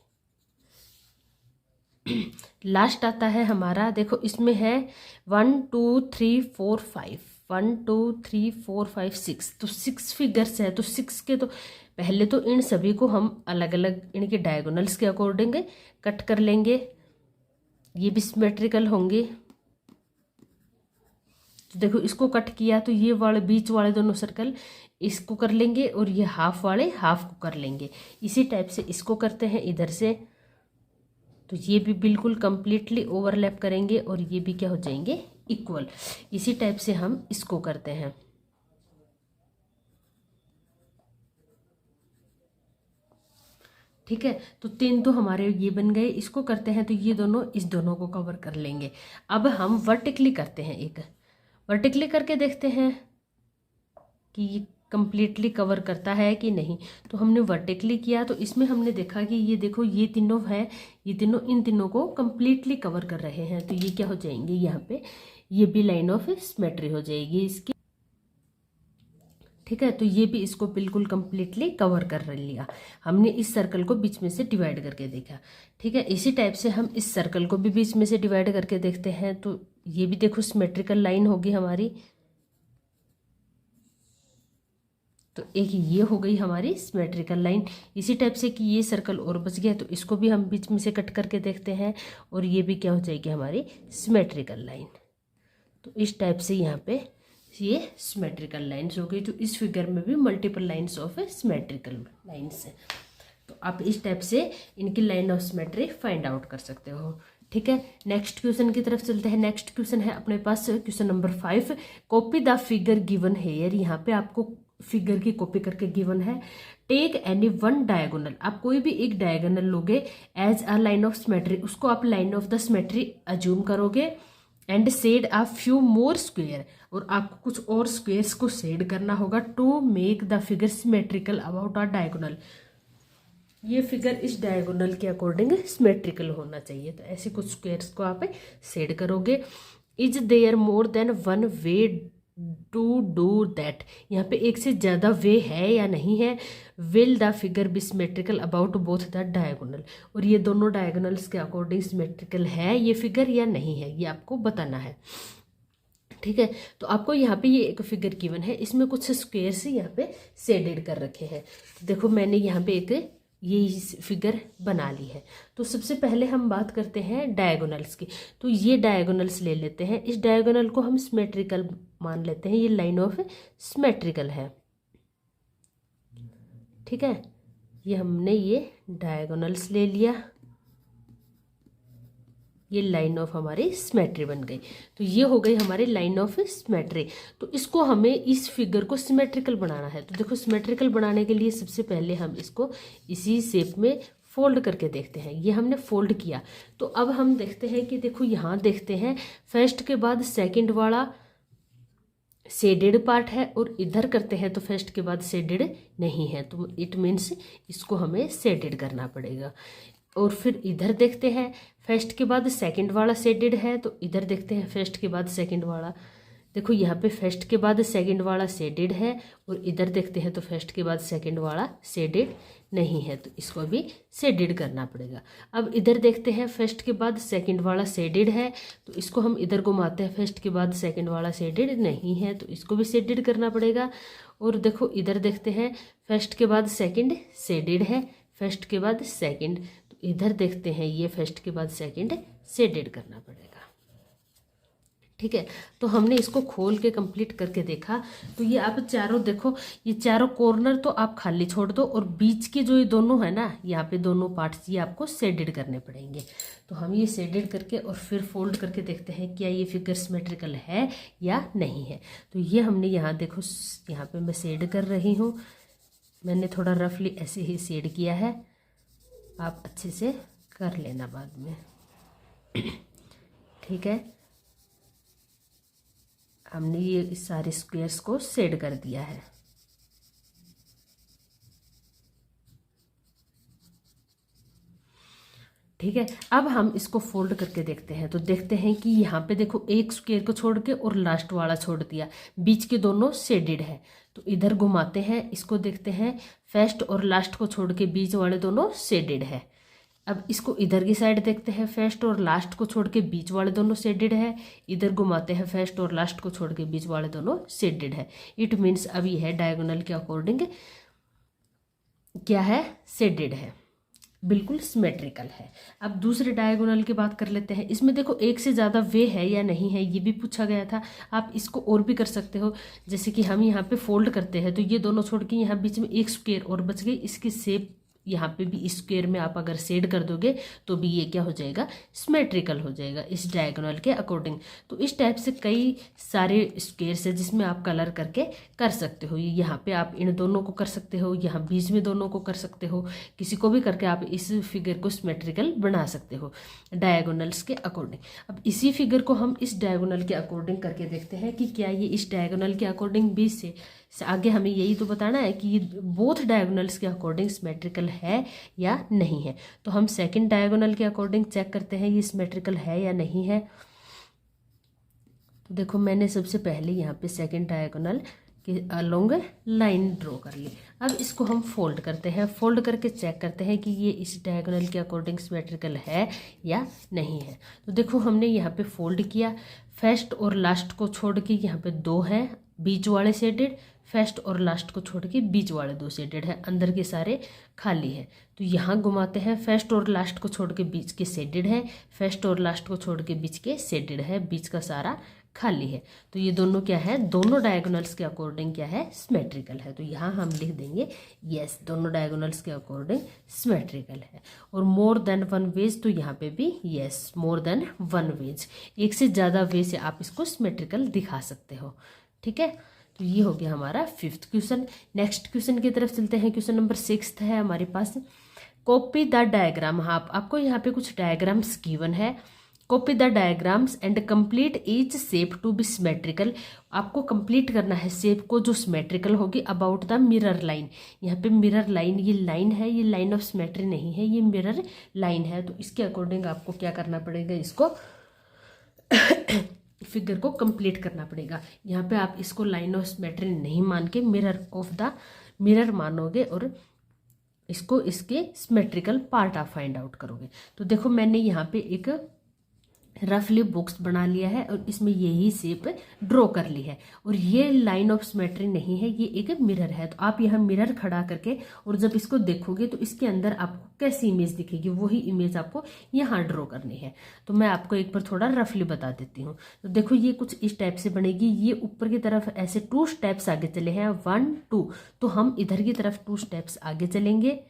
लास्ट आता है हमारा, देखो इसमें है 1 2 3 4 5, 1 2 3 4 5 6, तो 6 फिगर्स है। तो 6 के तो पहले तो इन सभी को हम अलग अलग इनके डायगोनल्स के अकॉर्डिंग कट कर लेंगे, ये भी सिमेट्रिकल होंगे। तो देखो इसको कट किया तो ये वाले बीच वाले दोनों सर्कल इसको कर लेंगे और ये हाफ वाले हाफ को कर लेंगे। इसी टाइप से इसको करते हैं इधर से, तो ये भी बिल्कुल कंप्लीटली ओवरलैप करेंगे और ये भी क्या हो जाएंगे, इक्वल। इसी टाइप से हम इसको करते हैं। ठीक है, तो 3 तो हमारे ये बन गए। इसको करते हैं तो ये दोनों इस दोनों को कवर कर लेंगे। अब हम वर्टिकली करते हैं, एक वर्टिकली करके देखते हैं कि ये कंप्लीटली कवर करता है कि नहीं। तो हमने वर्टिकली किया तो इसमें हमने देखा कि ये देखो ये तीनों है, ये तीनों इन तीनों को कंप्लीटली कवर कर रहे हैं। तो ये क्या हो जाएंगे, यहाँ पे ये भी लाइन ऑफ सिमेट्री हो जाएगी इसकी। ठीक है, तो ये भी इसको बिल्कुल कंप्लीटली कवर कर लिया हमने। इस सर्कल को बीच में से डिवाइड करके देखा। ठीक है, इसी टाइप से हम इस सर्कल को भी बीच में से डिवाइड करके देखते हैं। तो ये भी देखो सिमेट्रिकल लाइन होगी हमारी। तो एक ये हो गई हमारी सिमेट्रिकल लाइन। इसी टाइप से कि ये सर्कल और बच गया तो इसको भी हम बीच में से कट करके देखते हैं और ये भी क्या हो जाएगी हमारी सिमेट्रिकल लाइन। तो इस टाइप से यहाँ पे ये सिमेट्रिकल लाइन्स हो गई। तो इस फिगर में भी multiple lines of symmetrical lines है। तो आप इस टाइप से इनकी line of symmetry find out कर सकते हो। ठीक है, नेक्स्ट क्वेश्चन की तरफ चलते हैं। नेक्स्ट क्वेश्चन है अपने पास question number 5, copy the figure given here. यहाँ पे आपको फिगर की कॉपी करके गिवन है। टेक एनी वन डायगोनल, आप कोई भी एक डायगोनल लोगे as a line of symmetry, उसको आप line of the symmetry assume करोगे and shade a few more square, और आपको कुछ और स्क्वेयर्स को सेड करना होगा to make the figure symmetrical about a diagonal. ये फिगर इस डायगोनल के अकॉर्डिंग सिमेट्रिकल होना चाहिए। तो ऐसे कुछ स्क्वेयर्स को आप सेड करोगे। Is there more than one way to do that, यहाँ पे एक से ज़्यादा वे है या नहीं है। Will the figure be symmetrical about both the diagonal, और ये दोनों डायगोनल्स के अकॉर्डिंग सिमेट्रिकल है ये फिगर या नहीं है, ये आपको बताना है। ठीक है, तो आपको यहाँ पे ये एक फिगर गिवन है, इसमें कुछ स्क्वेयर्स यहाँ पे शेडेड कर रखे हैं। तो देखो मैंने यहाँ पे एक ये फिगर बना ली है। तो सबसे पहले हम बात करते हैं डायगोनल्स की। तो ये डायगोनल्स ले लेते हैं, इस डायगोनल को हम सिमेट्रिकल मान लेते हैं, ये लाइन ऑफ सिमेट्रिकल है। ठीक है, ये हमने ये डायगोनल्स ले लिया, ये लाइन ऑफ हमारी सिमेट्री बन गई। तो ये हो गई हमारी लाइन ऑफ सिमेट्री। तो इसको हमें इस फिगर को सिमेट्रिकल बनाना है। तो देखो सिमेट्रिकल बनाने के लिए सबसे पहले हम इसको इसी शेप में फोल्ड करके देखते हैं। ये हमने फोल्ड किया। तो अब हम देखते हैं कि देखो यहाँ देखते हैं फर्स्ट के बाद सेकंड वाला शेडेड पार्ट है और इधर करते हैं तो फर्स्ट के बाद शेडेड नहीं है। तो इट मीन्स इसको हमें शेडेड करना पड़ेगा। और फिर इधर देखते हैं फर्स्ट के बाद सेकंड वाला शेडेड है, तो इधर देखते हैं फर्स्ट के बाद सेकंड वाला। देखो यहाँ पे फर्स्ट के बाद सेकंड वाला शेडेड है और इधर देखते हैं तो फर्स्ट के बाद सेकंड वाला शेडेड नहीं है, तो इसको भी शेडेड करना पड़ेगा। अब इधर देखते हैं फर्स्ट के बाद सेकंड वाला शेडेड है, तो इसको हम इधर घुमाते हैं, फर्स्ट के बाद सेकंड वाला शेडेड नहीं है, तो इसको भी शेडेड करना पड़ेगा। और देखो इधर देखते हैं फर्स्ट के बाद सेकंड शेडेड है, फर्स्ट के बाद सेकंड, तो इधर देखते हैं ये फर्स्ट के बाद सेकंड शेडेड करना पड़ेगा। ठीक है, तो हमने इसको खोल के कंप्लीट करके देखा। तो ये आप चारों देखो, ये चारों कॉर्नर तो आप खाली छोड़ दो और बीच के जो ये दोनों है ना, यहाँ पे दोनों पार्ट्स ये आपको शेडेड करने पड़ेंगे। तो हम ये शेडेड करके और फिर फोल्ड करके देखते हैं क्या ये फिगर सिमेट्रिकल है या नहीं है। तो ये हमने यहाँ देखो, यहाँ पे मैं शेड कर रही हूँ, मैंने थोड़ा रफली ऐसे ही शेड किया है, आप अच्छे से कर लेना बाद में। ठीक है, हमने ये इस सारे स्क्वायर्स को शेड कर दिया है। ठीक है, अब हम इसको फोल्ड करके देखते हैं। तो देखते हैं कि यहाँ पे देखो एक स्क्वायर को छोड़ के और लास्ट वाला छोड़ दिया, बीच के दोनों शेडेड है। तो इधर घुमाते हैं इसको, देखते हैं फर्स्ट और लास्ट को छोड़ के बीच वाले दोनों शेडेड है। अब इसको इधर की साइड देखते हैं, फर्स्ट और लास्ट को छोड़ के बीच वाले दोनों शेडेड है। इधर घुमाते हैं, फर्स्ट और लास्ट को छोड़ के बीच वाले दोनों शेडेड है। इट मीन्स अब ये है डायगोनल के अकॉर्डिंग क्या है, शेडेड है, बिल्कुल सिमेट्रिकल है। अब दूसरे डायगोनल की बात कर लेते हैं। इसमें देखो एक से ज़्यादा वे है या नहीं है, ये भी पूछा गया था। आप इसको और भी कर सकते हो, जैसे कि हम यहाँ पे फोल्ड करते हैं तो ये दोनों छोड़ के यहाँ बीच में एक स्क्वायर और बच गई, इसकी शेप यहाँ पे भी स्क्वायर में आप अगर शेड कर दोगे तो भी ये क्या हो जाएगा, सिमेट्रिकल हो जाएगा इस डायगोनल के अकॉर्डिंग। तो इस टाइप से कई सारे स्क्वायर्स है जिसमें आप कलर करके कर सकते हो। यहाँ पे आप इन दोनों को कर सकते हो, यहाँ बीच में दोनों को कर सकते हो, किसी को भी करके आप इस फिगर को सिमेट्रिकल बना सकते हो डायगोनल्स के अकॉर्डिंग। अब इसी फिगर को हम इस डायगोनल के अकॉर्डिंग करके देखते हैं कि क्या ये इस डायगोनल के अकॉर्डिंग भी से आगे हमें यही तो बताना है कि ये बोथ डायगोनल्स के अकॉर्डिंग सिमेट्रिकल है या नहीं है। तो हम सेकंड डायगोनल के अकॉर्डिंग चेक करते हैं ये सिमेट्रिकल है या नहीं है। तो देखो मैंने सबसे पहले यहाँ पे सेकंड डायगोनल के अलोंग लाइन ड्रॉ कर ली। अब इसको हम फोल्ड करते हैं, फोल्ड करके चेक करते हैं कि ये इस डायगोनल के अकॉर्डिंग सिमेट्रिकल है या नहीं है। तो देखो हमने यहाँ पे फोल्ड किया, फर्स्ट और लास्ट को छोड़ के यहाँ पे दो हैं बीच वाले शेडेड, फर्स्ट और लास्ट को छोड़ के बीच वाले दो शेडेड है, अंदर के सारे खाली है। तो यहाँ घुमाते हैं, फर्स्ट और लास्ट को छोड़ के बीच के शेडेड है, फर्स्ट और लास्ट को छोड़ के बीच के शेडेड है, बीच का सारा खाली है। तो ये दोनों क्या है, दोनों डायगोनल्स के अकॉर्डिंग क्या है, सिमेट्रिकल है। तो यहाँ हम लिख देंगे यस, दोनों डायगोनल्स के अकॉर्डिंग सिमेट्रिकल है। और मोर देन वन वेज, तो यहाँ पे भी yes, more than one ways, एक से ज़्यादा वे से आप इसको सिमेट्रिकल दिखा सकते हो। ठीक है, तो ये हो गया हमारा फिफ्थ क्वेश्चन। नेक्स्ट क्वेश्चन की तरफ चलते हैं। क्वेश्चन नंबर 6 है हमारे पास, कॉपी द डायग्राम। हाँ, आपको यहाँ पे कुछ डायग्राम्स गिवन है, copy the diagrams and complete each shape to be symmetrical. आपको कंप्लीट करना है शेप को जो सिमेट्रिकल होगी अबाउट द मिरर लाइन। यहाँ पे मिरर लाइन, ये लाइन है, ये लाइन ऑफ सिमेट्री नहीं है, ये मिरर लाइन है। तो इसके अकॉर्डिंग आपको क्या करना पड़ेगा, इसको फिगर को कंप्लीट करना पड़ेगा। यहाँ पे आप इसको लाइन ऑफ सिमेट्री नहीं मान के मिरर ऑफ द मिरर मानोगे और इसको इसके सिमेट्रिकल पार्ट आप फाइंड आउट करोगे। तो देखो मैंने यहाँ पे एक रफली बॉक्स बना लिया है और इसमें यही शेप ड्रॉ कर ली है, और ये लाइन ऑफ सिमेट्री नहीं है, ये एक मिरर है। तो आप यहाँ मिरर खड़ा करके और जब इसको देखोगे तो इसके अंदर आपको कैसी इमेज दिखेगी, वही इमेज आपको यहाँ ड्रॉ करनी है। तो मैं आपको एक बार थोड़ा रफली बता देती हूँ। तो देखो ये कुछ इस टाइप से बनेगी, ये ऊपर की तरफ ऐसे 2 स्टेप्स आगे चले हैं, 1 2, तो हम इधर की तरफ 2 स्टेप्स आगे चलेंगे।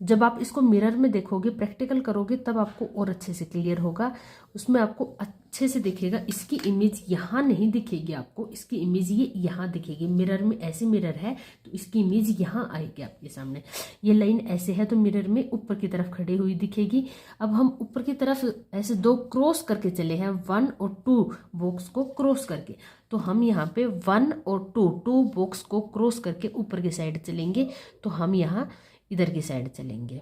जब आप इसको मिरर में देखोगे, प्रैक्टिकल करोगे, तब आपको और अच्छे से क्लियर होगा, उसमें आपको अच्छे से दिखेगा। इसकी इमेज यहाँ नहीं दिखेगी आपको, इसकी इमेज ये यहाँ दिखेगी। मिरर में ऐसे मिरर है तो इसकी इमेज यहाँ आएगी आपके सामने। ये लाइन ऐसे है तो मिरर में ऊपर की तरफ खड़ी हुई दिखेगी। अब हम ऊपर की तरफ ऐसे 2 क्रॉस करके चले हैं, 1 और 2 बॉक्स को क्रॉस करके। तो हम यहाँ पे 1 और 2 बॉक्स को क्रॉस करके ऊपर की साइड चलेंगे, तो हम यहाँ इधर की साइड चलेंगे।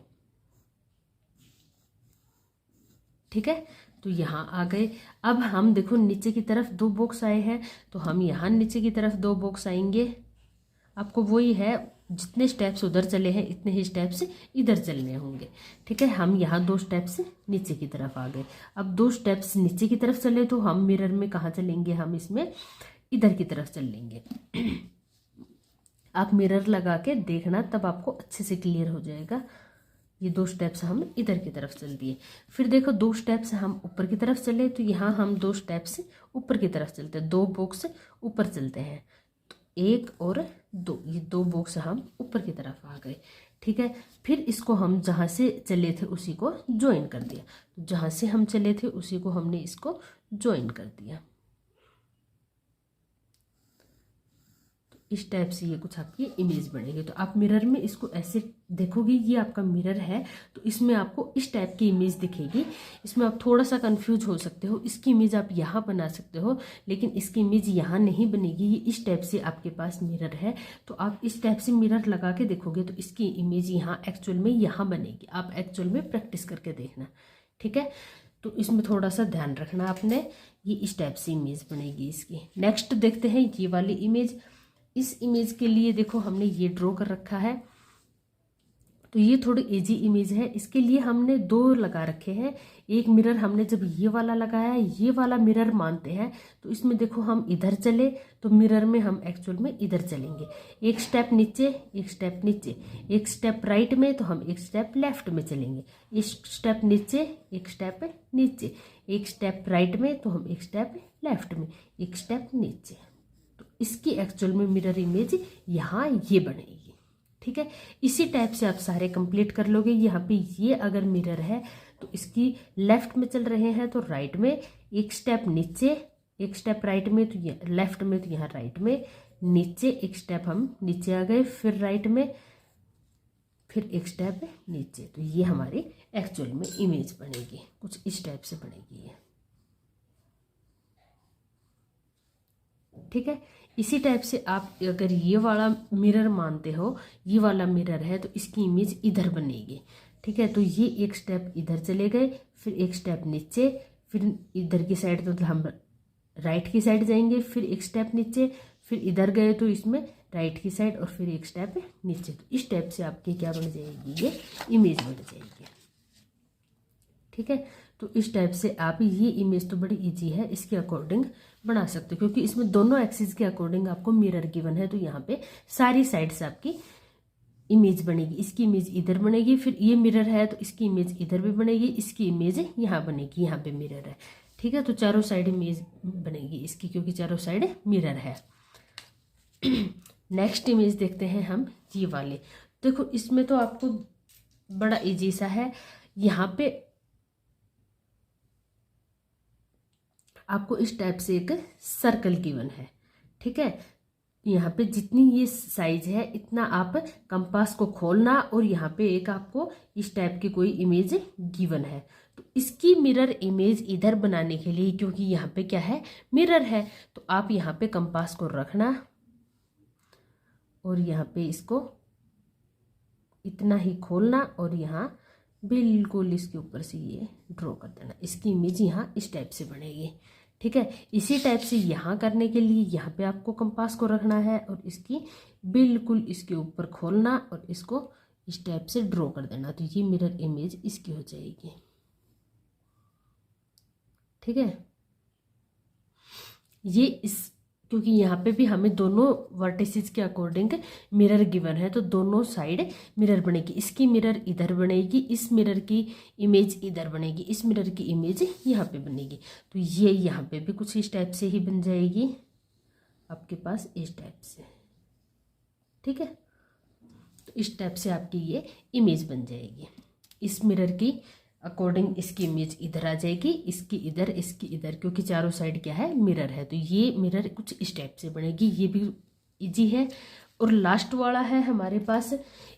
ठीक है, तो यहाँ आ गए। अब हम देखो नीचे की तरफ 2 बॉक्स आए हैं, तो हम यहाँ नीचे की तरफ 2 बॉक्स आएंगे। आपको वही है, जितने स्टेप्स उधर चले हैं इतने ही स्टेप्स इधर चलने होंगे। ठीक है, हम यहाँ 2 स्टेप्स नीचे की तरफ आ गए। अब 2 स्टेप्स नीचे की तरफ चले तो हम मिरर में कहाँ चलेंगे, हम इसमें इधर की तरफ चल लेंगे। आप मिरर लगा के देखना, तब आपको अच्छे से क्लियर हो जाएगा। ये 2 स्टेप्स हम इधर की तरफ चल दिए। फिर देखो 2 स्टेप्स हम ऊपर की तरफ चले, तो यहाँ हम 2 स्टेप्स ऊपर की तरफ चलते हैं, 2 बॉक्स ऊपर चलते हैं। तो 1 और 2, ये 2 बॉक्स हम ऊपर की तरफ आ गए। ठीक है, फिर इसको हम जहाँ से चले थे उसी को ज्वाइन कर दिया। तो जहाँ से हम चले थे उसी को हमने इसको ज्वाइन कर दिया। इस टाइप से ये कुछ आपकी इमेज बनेगी। तो आप मिरर में इसको ऐसे देखोगे, ये आपका मिरर है तो इसमें आपको इस टाइप की इमेज दिखेगी। इसमें आप थोड़ा सा कंफ्यूज हो सकते हो, इसकी इमेज आप यहाँ बना सकते हो लेकिन इसकी इमेज यहाँ नहीं बनेगी। ये इस टाइप से आपके पास मिरर है तो आप इस टाइप से मिरर लगा के देखोगे तो इसकी इमेज यहाँ एक्चुअल में यहाँ बनेगी। आप एक्चुअल में प्रैक्टिस करके देखना, ठीक है। तो इसमें थोड़ा सा ध्यान रखना आपने, ये इस टाइप से इमेज बनेगी इसकी। नेक्स्ट देखते हैं ये वाली इमेज। इस इमेज के लिए देखो हमने ये ड्रॉ कर रखा है, तो ये थोड़ी इजी इमेज है। इसके लिए हमने दो लगा रखे हैं। एक मिरर हमने जब ये वाला लगाया है, ये वाला मिरर मानते हैं, तो इसमें देखो हम इधर चले तो मिरर में हम एक्चुअल में इधर चलेंगे। एक स्टेप नीचे, एक स्टेप नीचे, एक स्टेप राइट में तो हम एक स्टेप लेफ्ट में चलेंगे। एक स्टेप नीचे, एक स्टेप नीचे, एक स्टेप राइट में तो हम एक स्टेप लेफ्ट में, एक स्टेप नीचे। तो इसकी एक्चुअल में मिरर इमेज यहाँ ये बनेगी, ठीक है। इसी टाइप से आप सारे कंप्लीट कर लोगे। यहाँ पे ये अगर मिरर है तो इसकी लेफ्ट में चल रहे हैं तो राइट में एक स्टेप नीचे, एक स्टेप राइट में तो ये लेफ्ट में, तो यहाँ राइट में नीचे एक स्टेप हम नीचे आ गए, फिर राइट में, फिर एक स्टेप नीचे। तो ये हमारी एक्चुअल में इमेज बनेगी, कुछ इस टाइप से बनेगी ये, ठीक है। इसी टाइप से आप अगर ये वाला मिरर मानते हो, ये वाला मिरर है तो इसकी इमेज इधर बनेगी, ठीक है। तो ये एक स्टेप इधर चले गए, फिर एक स्टेप नीचे, फिर इधर की साइड तो हम राइट की साइड जाएंगे, फिर एक स्टेप नीचे, फिर इधर गए तो इसमें राइट की साइड और फिर एक स्टेप नीचे। तो इस टाइप से आपकी क्या बन जाएगी, ये इमेज बन जाएगी, ठीक है। तो इस टाइप से आप ये इमेज तो बड़ी इजी है, इसके अकॉर्डिंग बना सकते हो क्योंकि इसमें दोनों एक्सिस के अकॉर्डिंग आपको मिरर गिवन है। तो यहाँ पे सारी साइड से आपकी इमेज बनेगी। इसकी इमेज इधर बनेगी, फिर ये मिरर है तो इसकी इमेज इधर भी बनेगी, इसकी इमेज यहाँ बनेगी, यहाँ पे मिरर है, ठीक है। तो चारों साइड इमेज बनेगी इसकी क्योंकि चारों साइड मिरर है। नेक्स्ट इमेज देखते हैं हम ये वाले। देखो इसमें तो आपको बड़ा इजी सा है। यहाँ पे आपको इस टाइप से एक सर्कल गिवन है, ठीक है। यहाँ पे जितनी ये साइज है इतना आप कंपास को खोलना और यहाँ पे एक आपको इस टाइप की कोई इमेज गिवन है। तो इसकी मिरर इमेज इधर बनाने के लिए, क्योंकि यहाँ पे क्या है, मिरर है, तो आप यहाँ पे कंपास को रखना और यहाँ पे इसको इतना ही खोलना और यहाँ बिल्कुल इसके ऊपर से ये ड्रॉ कर देना। इसकी इमेज यहाँ इस टाइप से बनेगी, ठीक है। इसी टाइप से यहाँ करने के लिए यहाँ पे आपको कंपास को रखना है और इसकी बिल्कुल इसके ऊपर खोलना और इसको इस टाइप से ड्रॉ कर देना। तो ये मिरर इमेज इसकी हो जाएगी, ठीक है। ये इस क्योंकि यहाँ पे भी हमें दोनों वर्टिसेस के अकॉर्डिंग मिरर गिवन है तो दोनों साइड मिरर बनेगी। इसकी मिरर इधर बनेगी, इस मिरर की इमेज इधर बनेगी, इस मिरर की इमेज यहाँ पे बनेगी। तो ये यहाँ पे भी कुछ इस टाइप से ही बन जाएगी आपके पास, इस टाइप से, ठीक है। तो इस टाइप से आपकी ये इमेज बन जाएगी। इस मिरर की अकॉर्डिंग इसकी इमेज इधर आ जाएगी, इसकी इधर, इसकी इधर, क्योंकि चारों साइड क्या है, मिरर है। तो ये मिरर कुछ इस टाइप से बनेगी। ये भी इजी है। और लास्ट वाला है हमारे पास,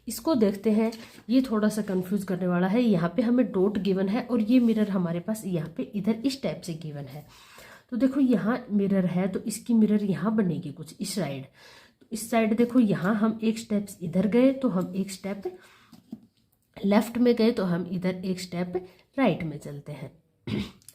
इसको देखते हैं। ये थोड़ा सा कंफ्यूज करने वाला है। यहाँ पे हमें डॉट गिवन है और ये मिरर हमारे पास यहाँ पे इधर इस टाइप से गिवन है। तो देखो यहाँ मिरर है तो इसकी मिरर यहाँ बनेगी कुछ इस साइड। तो इस साइड देखो यहाँ हम एक स्टेप इधर गए तो हम एक स्टेप लेफ्ट में गए तो हम इधर एक स्टेप राइट में चलते हैं।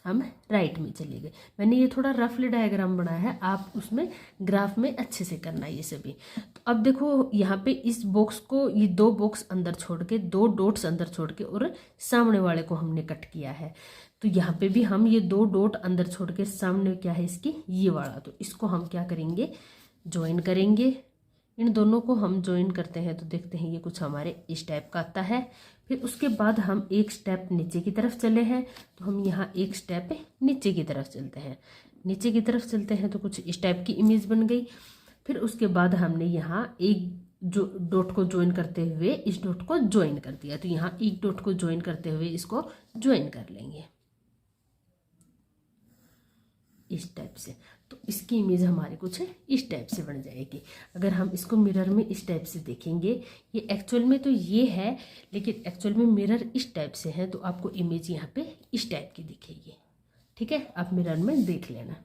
हम राइट में चले गए। मैंने ये थोड़ा रफली डायग्राम बनाया है, आप उसमें ग्राफ में अच्छे से करना ये सभी। तो अब देखो यहाँ पे इस बॉक्स को, ये दो बॉक्स अंदर छोड़ के, दो डॉट्स अंदर छोड़ के और सामने वाले को हमने कट किया है। तो यहाँ पे भी हम ये दो डॉट अंदर छोड़ के, सामने क्या है इसकी, ये वाला, तो इसको हम क्या करेंगे, ज्वाइन करेंगे। इन दोनों को हम ज्वाइन करते हैं तो देखते हैं ये कुछ हमारे इस टाइप का आता है। फिर उसके बाद हम एक स्टेप नीचे की तरफ चले हैं तो हम यहाँ एक स्टेप नीचे की तरफ चलते हैं। नीचे की तरफ चलते हैं तो कुछ इस टाइप की इमेज बन गई। फिर उसके बाद हमने यहाँ एक जो डॉट को ज्वाइन करते हुए इस डॉट को ज्वाइन कर दिया। तो यहाँ एक डॉट को ज्वाइन करते हुए इसको ज्वाइन कर लेंगे इस टाइप से। तो इसकी इमेज हमारी कुछ इस टाइप से बन जाएगी। अगर हम इसको मिरर में इस टाइप से देखेंगे, ये एक्चुअल में तो ये है, लेकिन एक्चुअल में मिरर इस टाइप से है, तो आपको इमेज यहाँ पे इस टाइप की दिखेगी। ठीक है, आप मिरर में देख लेना।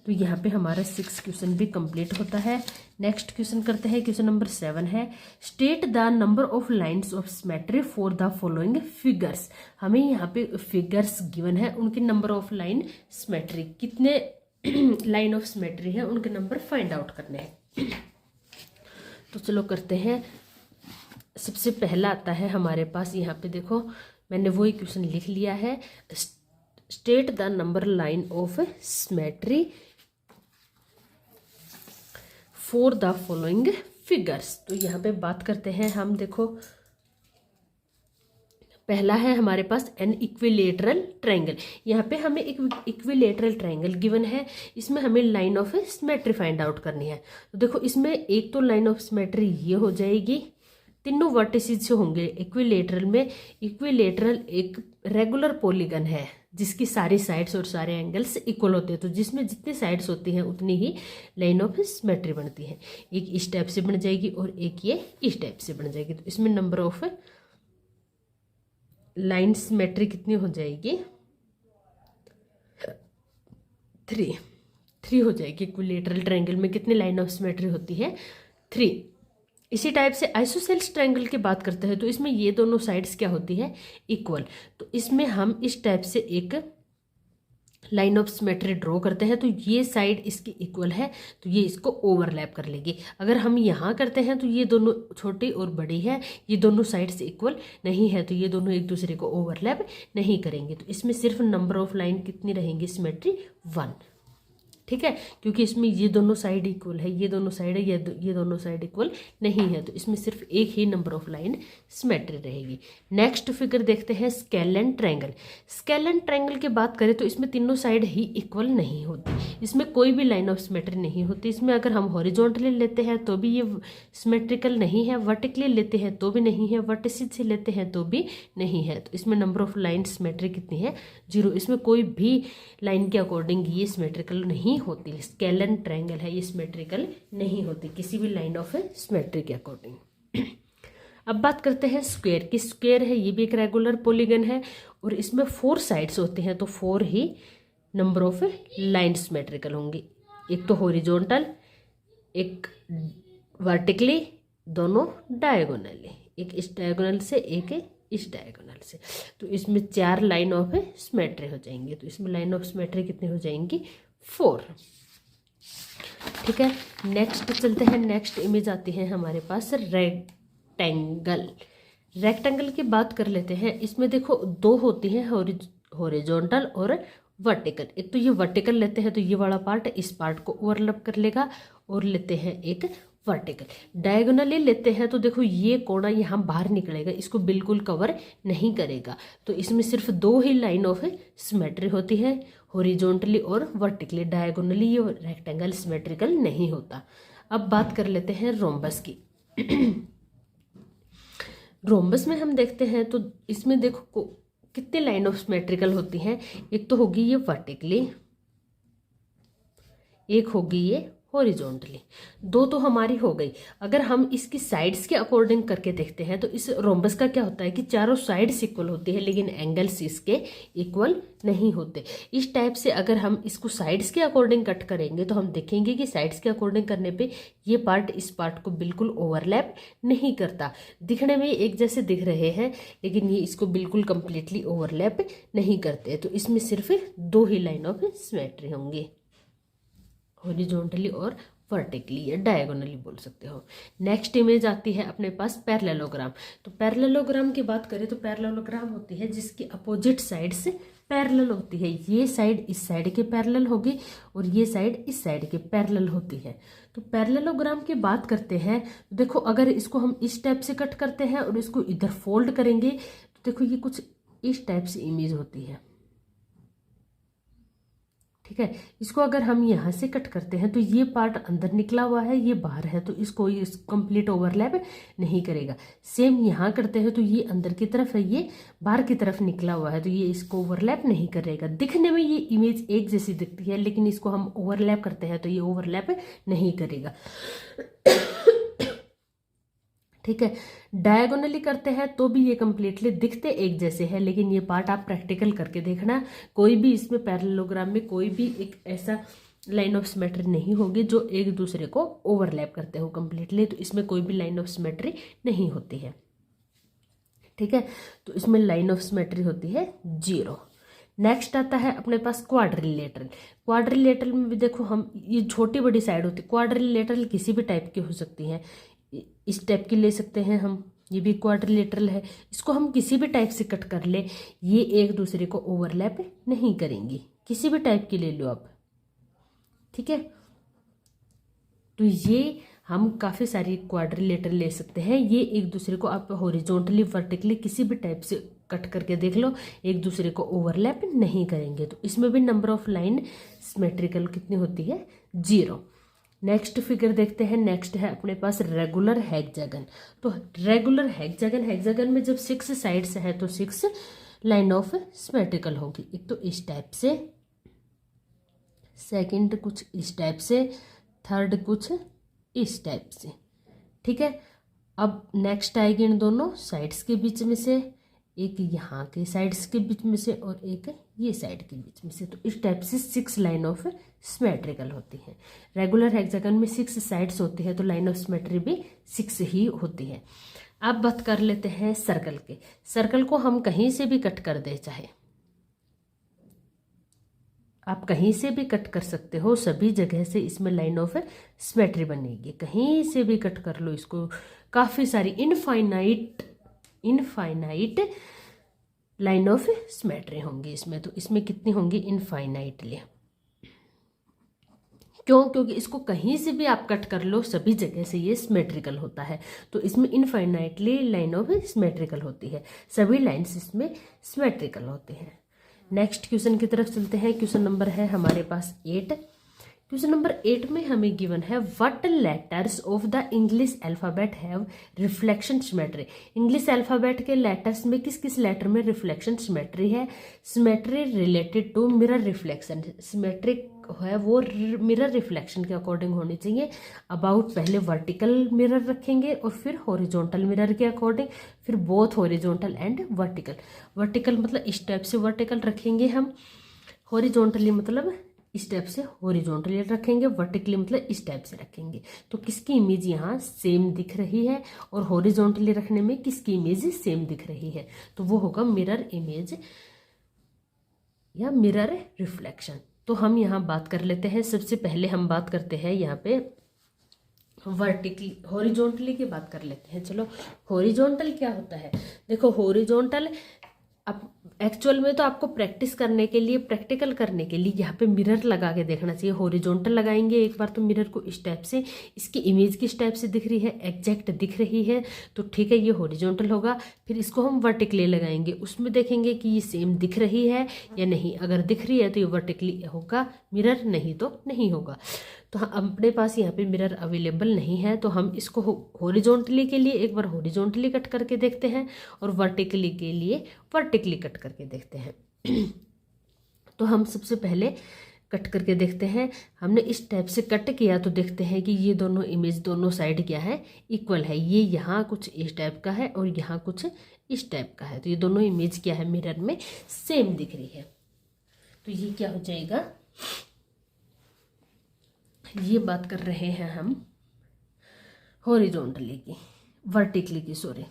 तो यहाँ पे हमारा 6 क्वेश्चन भी कंप्लीट होता है। नेक्स्ट क्वेश्चन करते हैं, क्वेश्चन नंबर 7 है, state the number of lines of symmetry for the following figures. हमें यहाँ पे फिगर्स गिवन है, उनके नंबर ऑफ लाइन सिमेट्री, कितने लाइन ऑफ सिमेट्री है, उनके नंबर फाइंड आउट करने हैं। तो चलो करते हैं। सबसे पहला आता है हमारे पास, यहाँ पे देखो मैंने वही क्वेश्चन लिख लिया है, state the number line of symmetry for the following figures. तो यहाँ पे बात करते हैं हम, देखो पहला है हमारे पास एन इक्विलेटरल ट्रायंगल। यहाँ पे हमें एक इक्विलेटरल ट्रायंगल गिवन है, इसमें हमें line of symmetry find out करनी है। तो देखो इसमें एक तो लाइन ऑफ सिमेट्री ये हो जाएगी, तीनों वर्टिसेस से होंगे इक्विलेटरल में। इक्विलेटरल एक रेगुलर पॉलीगन है जिसकी सारी साइड्स और सारे एंगल्स इक्वल होते हैं, तो जिसमें जितनी साइड्स होती हैं उतनी ही लाइन ऑफ सिमेट्री बनती है। एक इस टाइप से बन जाएगी और एक ये इस टाइप से बन जाएगी। तो इसमें नंबर ऑफ लाइन सिमेट्री कितनी हो जाएगी, 3 हो जाएगी। इक्विलेटरल ट्रायंगल में कितनी लाइन ऑफ सिमेट्री होती है, 3। इसी टाइप से आइसोसेल्स ट्रायंगल की बात करते हैं, तो इसमें ये दोनों साइड्स क्या होती है, इक्वल। तो इसमें हम इस टाइप से एक लाइन ऑफ सिमेट्री ड्रॉ करते हैं, तो ये साइड इसकी इक्वल है, तो ये इसको ओवरलैप कर लेगी। अगर हम यहाँ करते हैं तो ये दोनों छोटी और बड़ी है, ये दोनों साइड्स इक्वल नहीं है, तो ये दोनों एक दूसरे को ओवरलैप नहीं करेंगे। तो इसमें सिर्फ नंबर ऑफ लाइन कितनी रहेंगी सिमेट्री, 1। ठीक है, क्योंकि इसमें ये दोनों साइड इक्वल है, ये दोनों साइड है, ये दोनों साइड इक्वल नहीं है, तो इसमें सिर्फ एक ही नंबर ऑफ लाइन सिमेट्री रहेगी। नेक्स्ट फिगर देखते हैं, स्केलेन ट्रायंगल। स्केलेन ट्रायंगल की बात करें तो इसमें तीनों साइड ही इक्वल नहीं होती, इसमें कोई भी लाइन ऑफ सिमेट्री नहीं होती। इसमें अगर हम हॉरिजॉन्टली लेते हैं तो भी ये सिमेट्रिकल नहीं है, वर्टिकली लेते हैं तो भी नहीं है, वर्टिसेस से लेते हैं तो भी नहीं है। तो इसमें नंबर ऑफ लाइन सिमेट्री कितनी है, 0। इसमें कोई भी लाइन के अकॉर्डिंग ये सिमेट्रिकल नहीं होती। स्केलेन ट्रायंगल है, ये सिमेट्रिकल नहीं होती किसी भी लाइन ऑफ सिमेट्री के अकॉर्डिंग। अब बात करते हैं स्क्वायर की। स्क्वायर है, ये भी एक रेगुलर पॉलीगन है और इसमें 4 साइड्स होते हैं, तो 4 ही नंबर ऑफ लाइन सिमेट्रिकल होंगी। एक तो हॉरिजॉन्टल, एक वर्टिकली, दोनों डायगोनली, एक इस डायगोनल से एक इस डायगोनल से। तो इसमें 4 लाइन ऑफ सिमेट्री हो जाएंगी। तो इसमें लाइन ऑफ सिमेट्री कितनी हो जाएंगी, 4। ठीक है, नेक्स्ट चलते हैं। नेक्स्ट इमेज आती है हमारे पास रेक्टेंगल। रेक्टेंगल की बात कर लेते हैं। इसमें देखो 2 होती हैं, हॉरिजॉन्टल और वर्टिकल। एक तो ये वर्टिकल लेते हैं तो ये वाला पार्ट इस पार्ट को ओवरलैप कर लेगा, और लेते हैं एक वर्टिकल। डायगोनली लेते हैं तो देखो ये कोना यहाँ बाहर निकलेगा, इसको बिल्कुल कवर नहीं करेगा। तो इसमें सिर्फ 2 ही लाइन ऑफ सिमेट्री होती है, हॉरिजॉन्टली और वर्टिकली। डायगोनली ये रेक्टेंगल सिमेट्रिकल नहीं होता। अब बात कर लेते हैं रोम्बस की। रोम्बस में हम देखते हैं तो इसमें देखो कितने लाइन ऑफ सिमेट्रिकल होती हैं। एक तो होगी ये वर्टिकली, एक होगी ये हॉरिजॉन्टली, 2 तो हमारी हो गई। अगर हम इसकी साइड्स के अकॉर्डिंग करके देखते हैं तो इस रोम्बस का क्या होता है कि चारों साइड्स इक्वल होती है, लेकिन एंगल्स इसके इक्वल नहीं होते। इस टाइप से अगर हम इसको साइड्स के अकॉर्डिंग कट करेंगे तो हम देखेंगे कि साइड्स के अकॉर्डिंग करने पे ये पार्ट इस पार्ट को बिल्कुल ओवरलैप नहीं करता। दिखने में एक जैसे दिख रहे हैं, लेकिन ये इसको बिल्कुल कंप्लीटली ओवरलैप नहीं करते। तो इसमें सिर्फ 2 ही लाइन ऑफ सिमेट्री होंगी, हॉरिजॉन्टली और वर्टिकली या डायगोनली बोल सकते हो। नेक्स्ट इमेज आती है अपने पास पैरेललोग्राम। तो पैरेललोग्राम की बात करें तो पैरेललोग्राम होती है जिसकी अपोजिट साइड से पैरेलल होती है। ये साइड इस साइड के पैरेलल होगी और ये साइड इस साइड के पैरेलल होती है। तो पैरेललोग्राम की बात करते हैं तो देखो अगर इसको हम इस टाइप से कट करते हैं और इसको इधर फोल्ड करेंगे तो देखो ये कुछ इस टाइप से इमेज होती है। ठीक है। इसको अगर हम यहाँ से कट करते हैं तो ये पार्ट अंदर निकला हुआ है, ये बाहर है, तो इसको इस कंप्लीट ओवरलैप नहीं करेगा। सेम यहाँ करते हैं तो ये अंदर की तरफ है, ये बाहर की तरफ निकला हुआ है, तो ये इसको ओवरलैप नहीं करेगा। दिखने में ये इमेज एक जैसी दिखती है, लेकिन इसको हम ओवरलैप करते हैं तो ये ओवरलैप नहीं करेगा। ठीक है। डायगोनली करते हैं तो भी ये कंप्लीटली दिखते एक जैसे हैं, लेकिन ये पार्ट आप प्रैक्टिकल करके देखना। कोई भी इसमें पैरेललोग्राम में कोई भी एक ऐसा लाइन ऑफ सिमेट्री नहीं होगी जो एक दूसरे को ओवरलैप करते हो कंप्लीटली, तो इसमें कोई भी लाइन ऑफ सिमेट्री नहीं होती है। ठीक है, तो इसमें लाइन ऑफ सिमेट्री होती है 0। नेक्स्ट आता है अपने पास क्वाड्रिलेटरल। क्वाड्रिलेटरल में भी देखो, हम ये छोटी बड़ी साइड होती है। क्वाड्रिलेटरल किसी भी टाइप की हो सकती हैं, इस टाइप की ले सकते हैं हम, ये भी क्वाड्रिलेटरल है। इसको हम किसी भी टाइप से कट कर ले, ये एक दूसरे को ओवरलैप नहीं करेंगी, किसी भी टाइप की ले लो आप। ठीक है, तो ये हम काफ़ी सारी क्वाड्रिलेटरल ले सकते हैं। ये एक दूसरे को आप हॉरिजॉन्टली वर्टिकली किसी भी टाइप से कट करके देख लो, एक दूसरे को ओवरलैप नहीं करेंगे। तो इसमें भी नंबर ऑफ लाइन सिमेट्रिकल कितनी होती है? 0। नेक्स्ट फिगर देखते हैं। नेक्स्ट है अपने पास रेगुलर हेक्सागन। तो रेगुलर हेक्सागन में जब 6 साइड्स है तो 6 लाइन ऑफ सिमेट्रिकल होगी। एक तो इस टाइप से, सेकंड कुछ इस टाइप से, थर्ड कुछ इस टाइप से। ठीक है, अब नेक्स्ट आएगी इन दोनों साइड्स के बीच में से, एक यहाँ के साइड्स के बीच में से और एक ये साइड के बीच में से। तो इस टाइप से 6 लाइन ऑफ सिमेट्रिकल होती है। रेगुलर हेक्सागन में 6 साइड्स होती है, तो लाइन ऑफ सिमेट्री भी 6 ही होती है। अब बात कर लेते हैं सर्कल के। सर्कल को हम कहीं से भी कट कर दे, चाहे आप कहीं से भी कट कर सकते हो, सभी जगह से इसमें लाइन ऑफ सिमेट्री बनेगी। कहीं से भी कट कर लो इसको, काफ़ी सारी इनफाइनाइट लाइन ऑफ सिमेट्री होंगी इसमें। तो इसमें कितनी होंगी? इनफाइनाइटली। क्यों? क्योंकि इसको कहीं से भी आप कट कर लो, सभी जगह से ये सिमेट्रिकल होता है। तो इसमें इनफाइनाइटली लाइन ऑफ सिमेट्रिकल होती है, सभी लाइन्स इसमें सिमेट्रिकल होती हैं। नेक्स्ट क्वेश्चन की तरफ चलते हैं। क्वेश्चन नंबर है हमारे पास 8। क्वेश्चन नंबर 8 में हमें गिवन है what letters of the English alphabet have reflection symmetry. English alphabet के लेटर्स में किस किस लेटर में रिफ्लेक्शन सिमेट्री है? Symmetry related to mirror reflection. Symmetric है वो मिरर रिफ्लेक्शन के अकॉर्डिंग होनी चाहिए। अबाउट पहले वर्टिकल मिरर रखेंगे और फिर हॉरिजॉन्टल मिरर के अकॉर्डिंग, फिर both horizontal and vertical. Vertical मतलब इस टाइप से वर्टिकल रखेंगे हम, हॉरिजॉन्टली मतलब इस टाइप से हॉरिजॉन्टली रखेंगे, वर्टिकली मतलब इस टाइप से रखेंगे। तो किसकी इमेज यहाँ सेम दिख रही है और हॉरिजॉन्टली रखने में किसकी इमेज सेम दिख रही है? तो वो होगा मिरर इमेज या मिरर रिफ्लेक्शन। तो हम यहाँ बात कर लेते हैं। सबसे पहले हम बात करते हैं यहाँ पे वर्टिकली, हॉरिजॉन्टली की बात कर लेते हैं। चलो, हॉरिजॉन्टल क्या होता है? देखो, हॉरिजॉन्टल अब एक्चुअल में तो आपको प्रैक्टिस करने के लिए, प्रैक्टिकल करने के लिए यहाँ पे मिरर लगा के देखना चाहिए। हॉरिजॉन्टल लगाएंगे एक बार तो मिरर को इस टाइप से, इसकी इमेज किस टाइप से दिख रही है, एग्जैक्ट दिख रही है, तो ठीक है ये हॉरिजॉन्टल होगा। फिर इसको हम वर्टिकली लगाएंगे, उसमें देखेंगे कि ये सेम दिख रही है या नहीं। अगर दिख रही है तो ये वर्टिकली होगा मिरर, नहीं तो नहीं होगा। तो अपने पास यहाँ पे मिरर अवेलेबल नहीं है, तो हम इसको हॉरिजॉन्टली के लिए एक बार हॉरिजॉन्टली कट करके देखते हैं और वर्टिकली के लिए वर्टिकली कट करके देखते हैं। तो हम सबसे पहले कट करके देखते हैं। हमने इस टाइप से कट किया तो देखते हैं कि ये दोनों इमेज दोनों साइड क्या है, इक्वल है। ये यहाँ कुछ इस टाइप का है और यहाँ कुछ इस टाइप का है, तो ये दोनों इमेज क्या है, मिरर में सेम दिख रही है। तो ये क्या हो जाएगा, ये बात कर रहे हैं हम हॉरिजॉन्टली की, वर्टिकली की, सॉरी।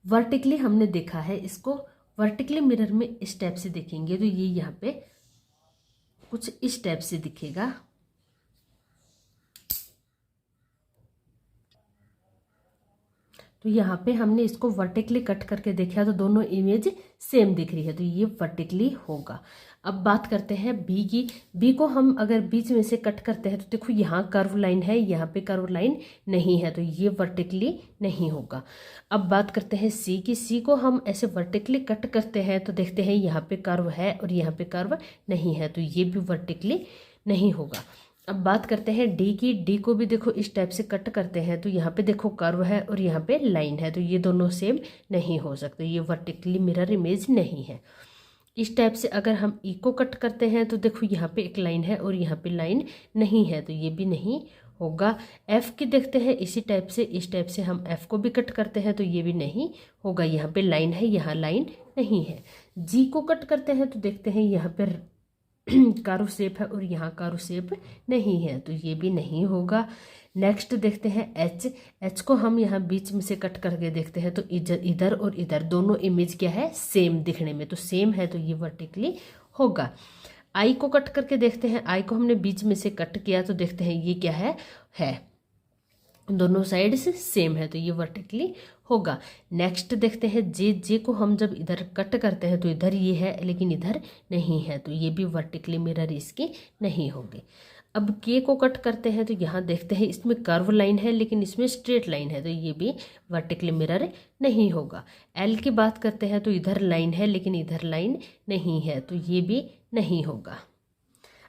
वर्टिकली हमने देखा है इसको, वर्टिकली मिरर में इस टाइप से देखेंगे तो ये यहाँ पे कुछ इस टाइप से दिखेगा। तो यहाँ पे हमने इसको वर्टिकली कट करके देखा तो दोनों इमेज सेम दिख रही है, तो ये वर्टिकली होगा। अब बात करते हैं बी की। बी को हम अगर बीच में से कट करते हैं तो देखो यहाँ कर्व लाइन है, यहाँ पे कर्व लाइन नहीं है, तो ये वर्टिकली नहीं होगा। अब बात करते हैं सी की। सी को हम ऐसे वर्टिकली कट करते हैं तो देखते हैं यहाँ पे कर्व है और यहाँ पे कर्व नहीं है, तो ये भी वर्टिकली नहीं होगा। अब बात करते हैं डी की। डी को भी देखो इस टाइप से कट करते हैं तो यहाँ पे देखो कर्व है और यहाँ पे लाइन है, तो ये दोनों सेम नहीं हो सकते, ये वर्टिकली मिरर इमेज नहीं है। इस टाइप से अगर हम ई को कट करते हैं तो देखो यहाँ पे एक लाइन है और यहाँ पे लाइन नहीं है, तो ये भी नहीं होगा। एफ की देखते हैं इसी टाइप से, इस टाइप से हम एफ को भी कट करते हैं तो ये भी नहीं होगा, यहाँ पे लाइन है, यहाँ लाइन नहीं है। जी को कट करते हैं तो देखते हैं यहाँ पे कारो शेप है और यहाँ कारो शेप नहीं है, तो ये भी नहीं होगा। नेक्स्ट देखते हैं एच। एच को हम यहाँ बीच में से कट करके देखते हैं तो इधर और इधर दोनों इमेज क्या है, सेम दिखने में, तो सेम है, तो ये वर्टिकली होगा। आई को कट करके देखते हैं। आई को हमने बीच में से कट किया तो देखते हैं ये क्या है दोनों साइड से सेम है, तो ये वर्टिकली होगा। नेक्स्ट देखते हैं जे। जे को हम जब इधर कट करते हैं तो इधर ये है लेकिन इधर नहीं है, तो ये भी वर्टिकली मिरर इसकी नहीं होगी। अब के को कट करते हैं तो यहाँ देखते हैं इसमें कर्व लाइन है लेकिन इसमें स्ट्रेट लाइन है, तो ये भी वर्टिकली मिरर नहीं होगा। एल की बात करते हैं तो इधर लाइन है लेकिन इधर लाइन नहीं है, तो ये भी नहीं होगा।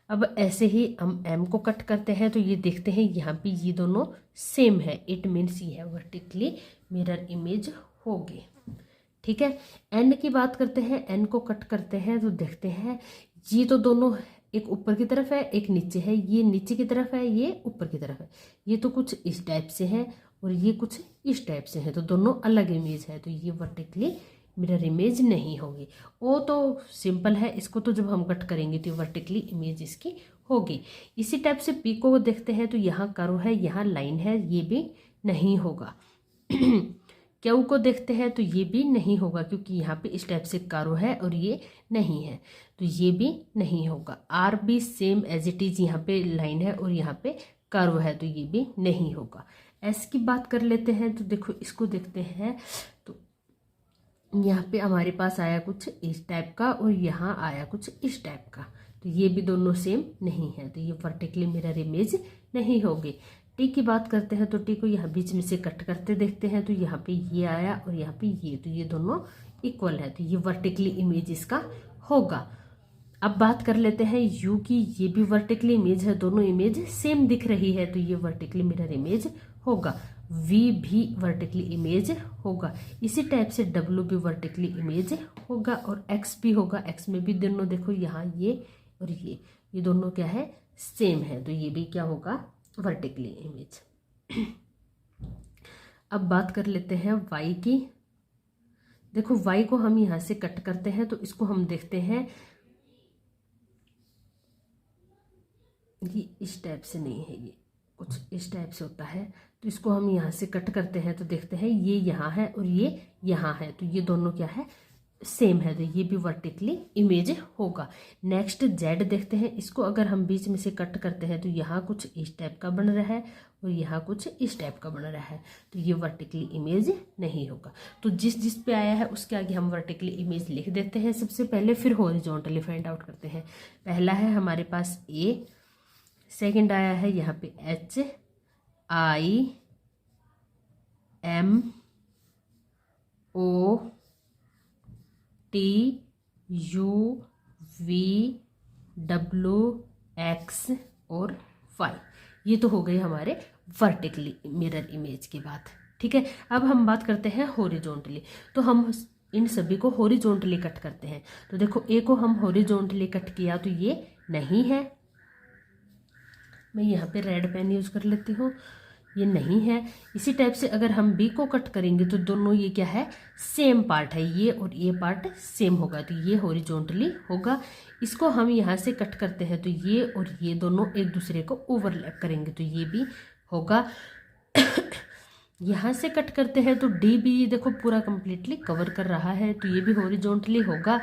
अब ऐसे ही हम एम को कट करते हैं तो ये देखते हैं यहाँ पे ये दोनों सेम है, इट मीन्स ये है वर्टिकली मिरर इमेज होगी। ठीक है। एन की बात करते हैं। एन को कट करते हैं तो देखते हैं ये तो दोनों एक ऊपर की तरफ है एक नीचे है, ये नीचे की तरफ है ये ऊपर की तरफ है, ये तो कुछ इस टाइप से है और ये कुछ इस टाइप से है, तो दोनों अलग इमेज है, तो ये वर्टिकली मिरर इमेज नहीं होगी। वो तो सिंपल है, इसको तो जब हम कट करेंगे तो वर्टिकली इमेज इसकी होगी। इसी टाइप से पी को देखते हैं तो यहाँ कर्व है यहाँ लाइन है, ये भी नहीं होगा। क्यू को देखते हैं तो ये भी नहीं होगा क्योंकि यहाँ पे इस टाइप से कर्व है और ये नहीं है, तो ये भी नहीं होगा। आर भी सेम एज इट इज, यहाँ पे लाइन है और यहाँ पे कर्व है, तो ये भी नहीं होगा। एस की बात कर लेते हैं तो देखो इसको देखते हैं तो यहाँ पे हमारे पास आया कुछ इस टाइप का और यहाँ आया कुछ इस टाइप का, तो ये भी दोनों सेम नहीं है, तो ये वर्टिकली मिरर इमेज नहीं होगी। टी की बात करते हैं तो टी को यहाँ बीच में से कट करते देखते हैं तो यहाँ पे ये आया और यहाँ पे ये, तो ये दोनों इक्वल है, तो ये वर्टिकली इमेज इसका होगा। अब बात कर लेते हैं यू की। ये भी वर्टिकली इमेज है, दोनों इमेज सेम दिख रही है, तो ये वर्टिकली मिरर इमेज होगा। वी भी वर्टिकली इमेज होगा। इसी टाइप से डब्ल्यू भी वर्टिकली इमेज होगा और एक्स भी होगा। एक्स में भी दोनों देखो यहाँ ये और ये दोनों क्या है, सेम है, तो ये भी क्या होगा, वर्टिकली इमेज। अब बात कर लेते हैं वाई की। देखो वाई को हम यहाँ से कट करते हैं तो इसको हम देखते हैं ये इस टाइप से नहीं है, ये कुछ इस टाइप से होता है, तो इसको हम यहाँ से कट करते हैं तो देखते हैं ये यहाँ है और ये यहाँ है, तो ये दोनों क्या है, सेम है, तो ये भी वर्टिकली इमेज होगा। नेक्स्ट जेड देखते हैं। इसको अगर हम बीच में से कट करते हैं तो यहाँ कुछ इस टाइप का बन रहा है और यहाँ कुछ इस टाइप का बन रहा है, तो ये वर्टिकली इमेज नहीं होगा। तो जिस पे आया है उसके आगे हम वर्टिकली इमेज लिख देते हैं सबसे पहले, फिर हॉरिजॉन्टली फाइंड आउट करते हैं। पहला है हमारे पास ए, सेकंड आया है यहाँ पे H, I, M, O, T, U, V, W, X और वाई। ये तो हो गई हमारे वर्टिकली मिरर इमेज की बात। ठीक है। अब हम बात करते हैं हॉरिजॉन्टली। तो हम इन सभी को हॉरिजॉन्टली कट करते हैं। तो देखो ए को हम हॉरिजॉन्टली कट किया तो ये नहीं है, मैं यहाँ पे रेड पेन यूज कर लेती हूँ, ये नहीं है। इसी टाइप से अगर हम बी को कट करेंगे तो दोनों ये क्या है, सेम पार्ट है, ये और ये पार्ट सेम होगा, तो ये हॉरिजॉन्टली होगा। इसको हम यहाँ से कट करते हैं तो ये और ये दोनों एक दूसरे को ओवरलैप करेंगे, तो ये भी होगा। यहाँ से कट करते हैं तो डी भी देखो पूरा कंप्लीटली कवर कर रहा है, तो ये भी हॉरिजॉन्टली होगा।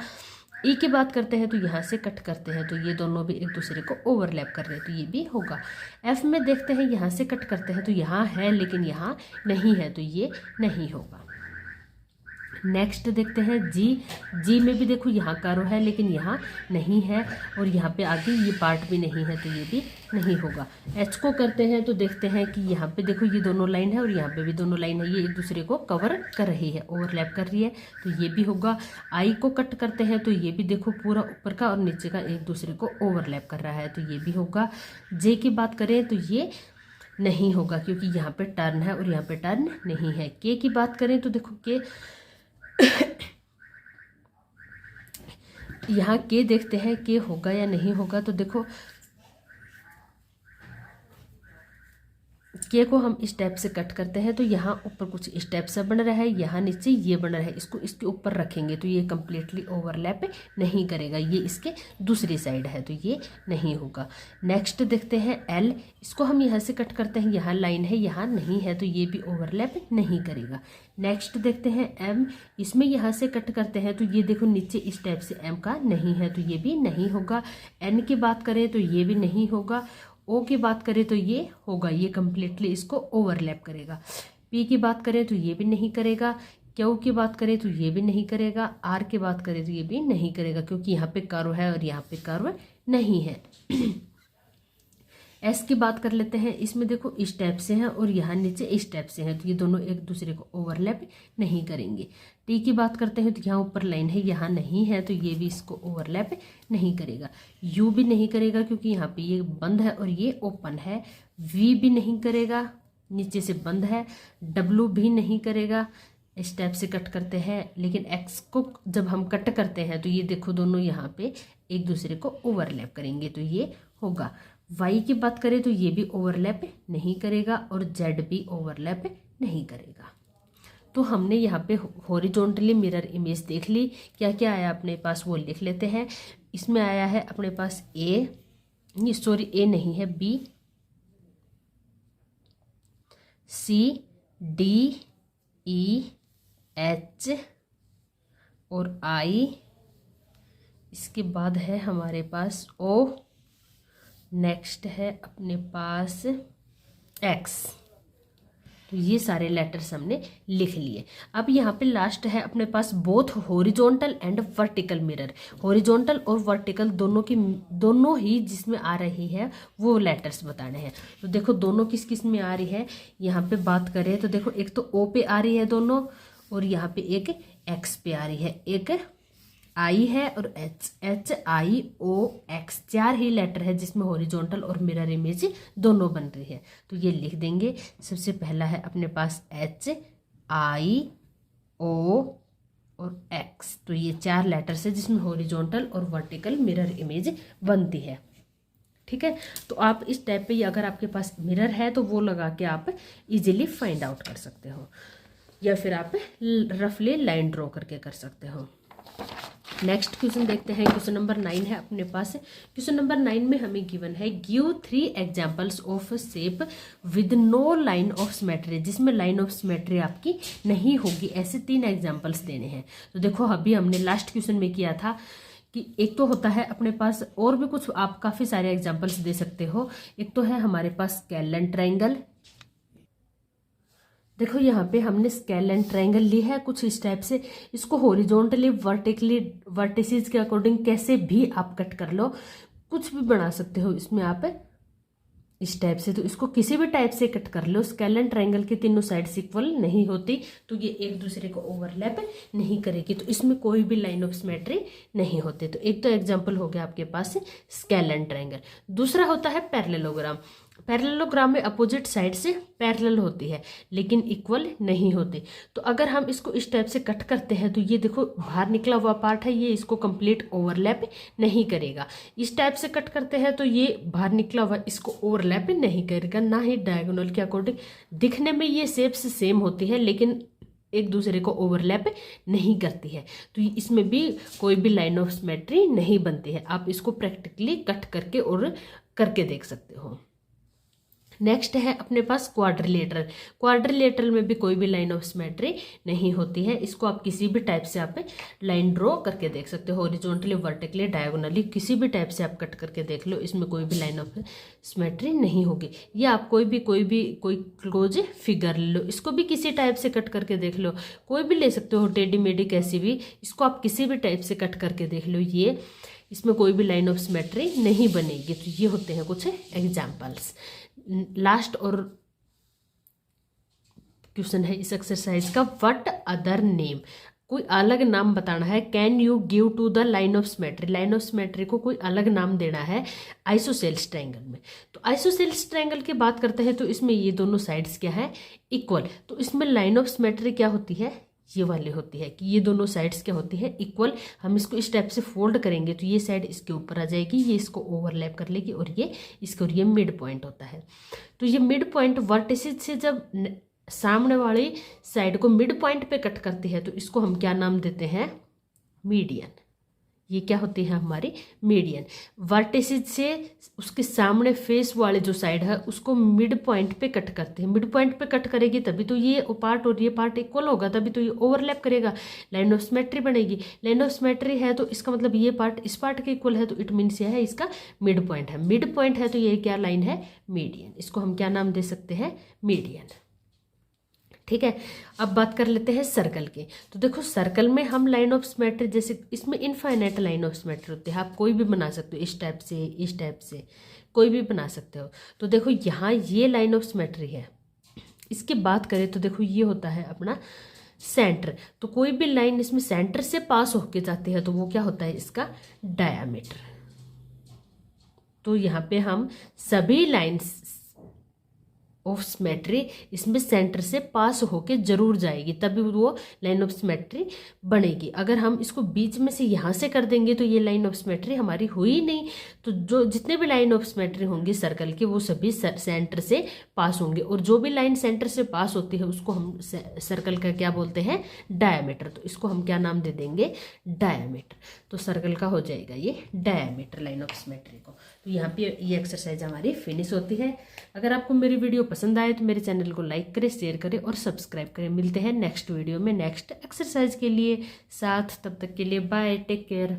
ई की बात करते हैं तो यहाँ से कट करते हैं तो ये दोनों भी एक दूसरे को ओवरलैप कर रहे हैं तो ये भी होगा। एफ में देखते हैं यहाँ से कट करते हैं तो यहाँ है लेकिन यहाँ नहीं है तो ये नहीं होगा। नेक्स्ट देखते हैं जी। जी में भी देखो यहाँ कारो है लेकिन यहाँ नहीं है और यहाँ पे आगे ये पार्ट भी नहीं है तो ये भी नहीं होगा। एच को करते हैं तो देखते हैं कि यहाँ पे देखो ये दोनों लाइन है और यहाँ पे भी दोनों लाइन है, ये एक दूसरे को कवर कर रही है, ओवरलैप कर रही है तो ये भी होगा। आई को कट करते हैं तो ये भी देखो पूरा ऊपर का और नीचे का एक दूसरे को ओवरलैप कर रहा है तो ये भी होगा। जे की बात करें तो ये नहीं होगा क्योंकि यहाँ पे टर्न है और यहाँ पे टर्न नहीं है। के की बात करें तो देखो के यहाँ के देखते हैं के होगा या नहीं होगा तो देखो के को हम इस टाइप से कट करते हैं तो यहाँ ऊपर कुछ इस टाइप से बन रहा है, यहाँ नीचे ये बन रहा है, इसको इसके ऊपर रखेंगे तो ये कम्प्लीटली ओवरलैप नहीं करेगा, ये इसके दूसरी साइड है तो ये नहीं होगा। नेक्स्ट देखते हैं एल, इसको हम यहाँ से कट करते हैं, यहाँ लाइन है यहाँ नहीं है तो ये भी ओवरलैप नहीं करेगा। नेक्स्ट देखते हैं एम, इसमें यहाँ से कट करते हैं तो ये देखो नीचे इस टाइप से एम का नहीं है तो ये भी नहीं होगा। एन की बात करें तो ये भी नहीं होगा। ओ की बात करें तो ये होगा, ये कम्प्लीटली इसको ओवरलैप करेगा। पी की बात करें तो ये भी नहीं करेगा। क्यू की बात करें तो ये भी नहीं करेगा। आर की बात करें तो ये भी नहीं करेगा क्योंकि यहाँ पे कर्व है और यहाँ पे कर्व नहीं है। एस की बात कर लेते हैं, इसमें देखो इस टाइप से है और यहाँ नीचे इस टाइप से है तो ये दोनों एक दूसरे को ओवरलैप नहीं करेंगे। टी की बात करते हैं तो यहाँ ऊपर लाइन है यहाँ नहीं है तो ये भी इसको ओवरलैप नहीं करेगा। यू भी नहीं करेगा क्योंकि यहाँ पे ये बंद है और ये ओपन है। वी भी नहीं करेगा, नीचे से बंद है। डब्लू भी नहीं करेगा, इस टाइप से कट करते हैं। लेकिन एक्स को जब हम कट करते हैं तो ये देखो दोनों यहाँ पे एक दूसरे को ओवरलैप करेंगे तो ये होगा। वाई की बात करें तो ये भी ओवरलैप नहीं करेगा और जेड भी ओवरलैप नहीं करेगा। तो हमने यहाँ पे हॉरिजॉन्टली मिरर इमेज देख ली। क्या क्या आया अपने पास वो लिख लेते हैं। इसमें आया है अपने पास ए नहीं है, बी, सी, डी, ई, एच और आई। इसके बाद है हमारे पास ओ। नेक्स्ट है अपने पास एक्स। तो ये सारे लेटर्स हमने लिख लिए। अब यहाँ पे लास्ट है अपने पास both horizontal and vertical mirror. Horizontal और वर्टिकल दोनों ही जिसमें आ रही है वो लेटर्स बताने हैं। तो देखो दोनों किस किस में आ रही है। यहाँ पे बात करें तो देखो एक तो ओ पे आ रही है दोनों और यहाँ पे एक एक्स पे आ रही है, एक आई है और एच आई ओ एक्स, चार ही लेटर है जिसमें हॉरिजॉन्टल और मिरर इमेज दोनों बन रही है। तो ये लिख देंगे। सबसे पहला है अपने पास एच आई ओ और एक्स, तो ये चार लेटर्स है जिसमें हॉरिजॉन्टल और वर्टिकल मिरर इमेज बनती है। ठीक है, तो आप इस टाइप पे अगर आपके पास मिरर है तो वो लगा के आप इजीली फाइंड आउट कर सकते हो या फिर आप रफली लाइन ड्रॉ करके कर सकते हो। नेक्स्ट क्वेश्चन देखते हैं। क्वेश्चन नंबर 9 है अपने पास। क्वेश्चन नंबर 9 में हमें गिवन है give 3 examples of shape with no line of symmetry, जिसमें लाइन ऑफ सिमेट्री आपकी नहीं होगी। ऐसे 3 एग्जांपल्स देने हैं। तो देखो अभी हमने लास्ट क्वेश्चन में किया था कि एक तो होता है अपने पास, और भी कुछ आप काफ़ी सारे एग्जाम्पल्स दे सकते हो। एक तो है हमारे पास स्केलेन ट्राइंगल। देखो यहाँ पे हमने स्केलेन ट्राइंगल ली है कुछ इस टाइप से। इसको हॉरिजॉन्टली वर्टिकली वर्टिसेस के अकॉर्डिंग कैसे भी आप कट कर लो, कुछ भी बना सकते हो इसमें आप इस टाइप से। तो इसको किसी भी टाइप से कट कर लो। स्केलेन ट्राइंगल की तीनों साइड्स इक्वल नहीं होती तो ये एक दूसरे को ओवरलैप नहीं करेगी, तो इसमें कोई भी लाइन ऑफ सिमेट्री नहीं होते। तो एक तो एग्जांपल हो गया आपके पास स्केलेन ट्राइंगल। दूसरा होता है पैरेललोग्राम। पैरेललोग्राम में अपोजिट साइड से पैरेलल होती है लेकिन इक्वल नहीं होती। तो अगर हम इसको इस टाइप से कट करते हैं तो ये देखो बाहर निकला हुआ पार्ट है, ये इसको कंप्लीट ओवरलैप नहीं करेगा। इस टाइप से कट करते हैं तो ये बाहर निकला हुआ इसको ओवरलैप नहीं करेगा, ना ही डायगोनल के अकॉर्डिंग। दिखने में ये शेप्स सेम होती है लेकिन एक दूसरे को ओवरलैप नहीं करती है, तो इसमें भी कोई भी लाइन ऑफ सिमेट्री नहीं बनती है। आप इसको प्रैक्टिकली कट करके और करके देख सकते हो। नेक्स्ट है अपने पास क्वाड्रिलेटरल। क्वाड्रिलेटरल में भी कोई भी लाइन ऑफ सिमेट्री नहीं होती है। इसको आप किसी भी टाइप से आप लाइन ड्रॉ करके देख सकते हो, हॉरिजॉन्टली, वर्टिकली, डायगोनली, किसी भी टाइप से आप कट करके देख लो, इसमें कोई भी लाइन ऑफ सिमेट्री नहीं होगी। या आप कोई क्लोज फिगर ले लो, इसको भी किसी टाइप से कट करके देख लो, कोई भी ले सकते हो, टेढ़ी मेढ़ी कैसी भी, इसको आप किसी भी टाइप से कट करके देख लो, ये इसमें कोई भी लाइन ऑफ सिमेट्री नहीं बनेगी। तो ये होते हैं कुछ एग्जाम्पल्स। लास्ट और क्वेश्चन है इस एक्सरसाइज का, व्हाट अदर नेम, कोई अलग नाम बताना है। Can you give to the line of symmetry, line of symmetry को कोई अलग नाम देना है आइसोसेल्स ट्रायंगल में। तो आइसोसेल्स ट्रायंगल की बात करते हैं तो इसमें ये दोनों साइड्स क्या है, इक्वल। तो इसमें लाइन ऑफ सिमेट्री क्या होती है, ये वाली होती है कि ये दोनों साइड्स क्या होती है, इक्वल। हम इसको इस टाइप से फोल्ड करेंगे तो ये साइड इसके ऊपर आ जाएगी, ये इसको ओवरलैप कर लेगी और ये इसको, और ये मिड पॉइंट होता है। तो ये मिड पॉइंट वर्टिसेस से जब सामने वाली साइड को मिड पॉइंट पे कट करती है तो इसको हम क्या नाम देते हैं, मीडियन। ये क्या होती है हमारी मीडियन। वर्टिसेस से उसके सामने फेस वाले जो साइड है उसको मिड पॉइंट पे कट करते हैं, मिड पॉइंट पे कट करेगी तभी तो ये पार्ट और ये पार्ट इक्वल होगा, तभी तो ये ओवरलैप करेगा, लाइन ऑफ सिमेट्री बनेगी। लाइन ऑफ सिमेट्री है तो इसका मतलब ये पार्ट इस पार्ट के इक्वल है, तो इट मीन्स यह है इसका मिड पॉइंट है। मिड पॉइंट है तो ये क्या लाइन है, मीडियन। इसको हम क्या नाम दे सकते हैं, मीडियन। ठीक है, अब बात कर लेते हैं सर्कल की। तो देखो सर्कल में हम लाइन ऑफ सिमेट्री, जैसे इसमें इनफाइनाइट लाइन ऑफ सिमेट्री होती है, आप कोई भी बना सकते हो, इस टाइप से, इस टाइप से कोई भी बना सकते हो। तो देखो यहाँ ये लाइन ऑफ सिमेट्री है। इसकी बात करें तो देखो ये होता है अपना सेंटर। तो कोई भी लाइन इसमें सेंटर से पास होके जाती है तो वो क्या होता है, इसका डायामीटर। तो यहाँ पे हम सभी लाइन्स ऑफ सिमेट्री इसमें सेंटर से पास होके जरूर जाएगी, तभी वो लाइन ऑफ सिमेट्री बनेगी। अगर हम इसको बीच में से यहाँ से कर देंगे तो ये लाइन ऑफ सिमेट्री हमारी हुई नहीं। तो जो जितने भी लाइन ऑफ सिमेट्री होंगी सर्कल के वो सभी सेंटर से पास होंगे, और जो भी लाइन सेंटर से पास होती है उसको हम सर्कल का क्या बोलते हैं, डायामीटर। तो इसको हम क्या नाम दे देंगे, डायामीटर। तो सर्कल का हो जाएगा ये डायामीटर लाइन ऑफ सिमेट्री को। तो यहाँ पे ये एक्सरसाइज हमारी फिनिश होती है। अगर आपको मेरी वीडियो पसंद आए तो मेरे चैनल को लाइक करें, शेयर करें और सब्सक्राइब करें। मिलते हैं नेक्स्ट वीडियो में नेक्स्ट एक्सरसाइज के लिए साथ, तब तक के लिए बाय, टेक केयर।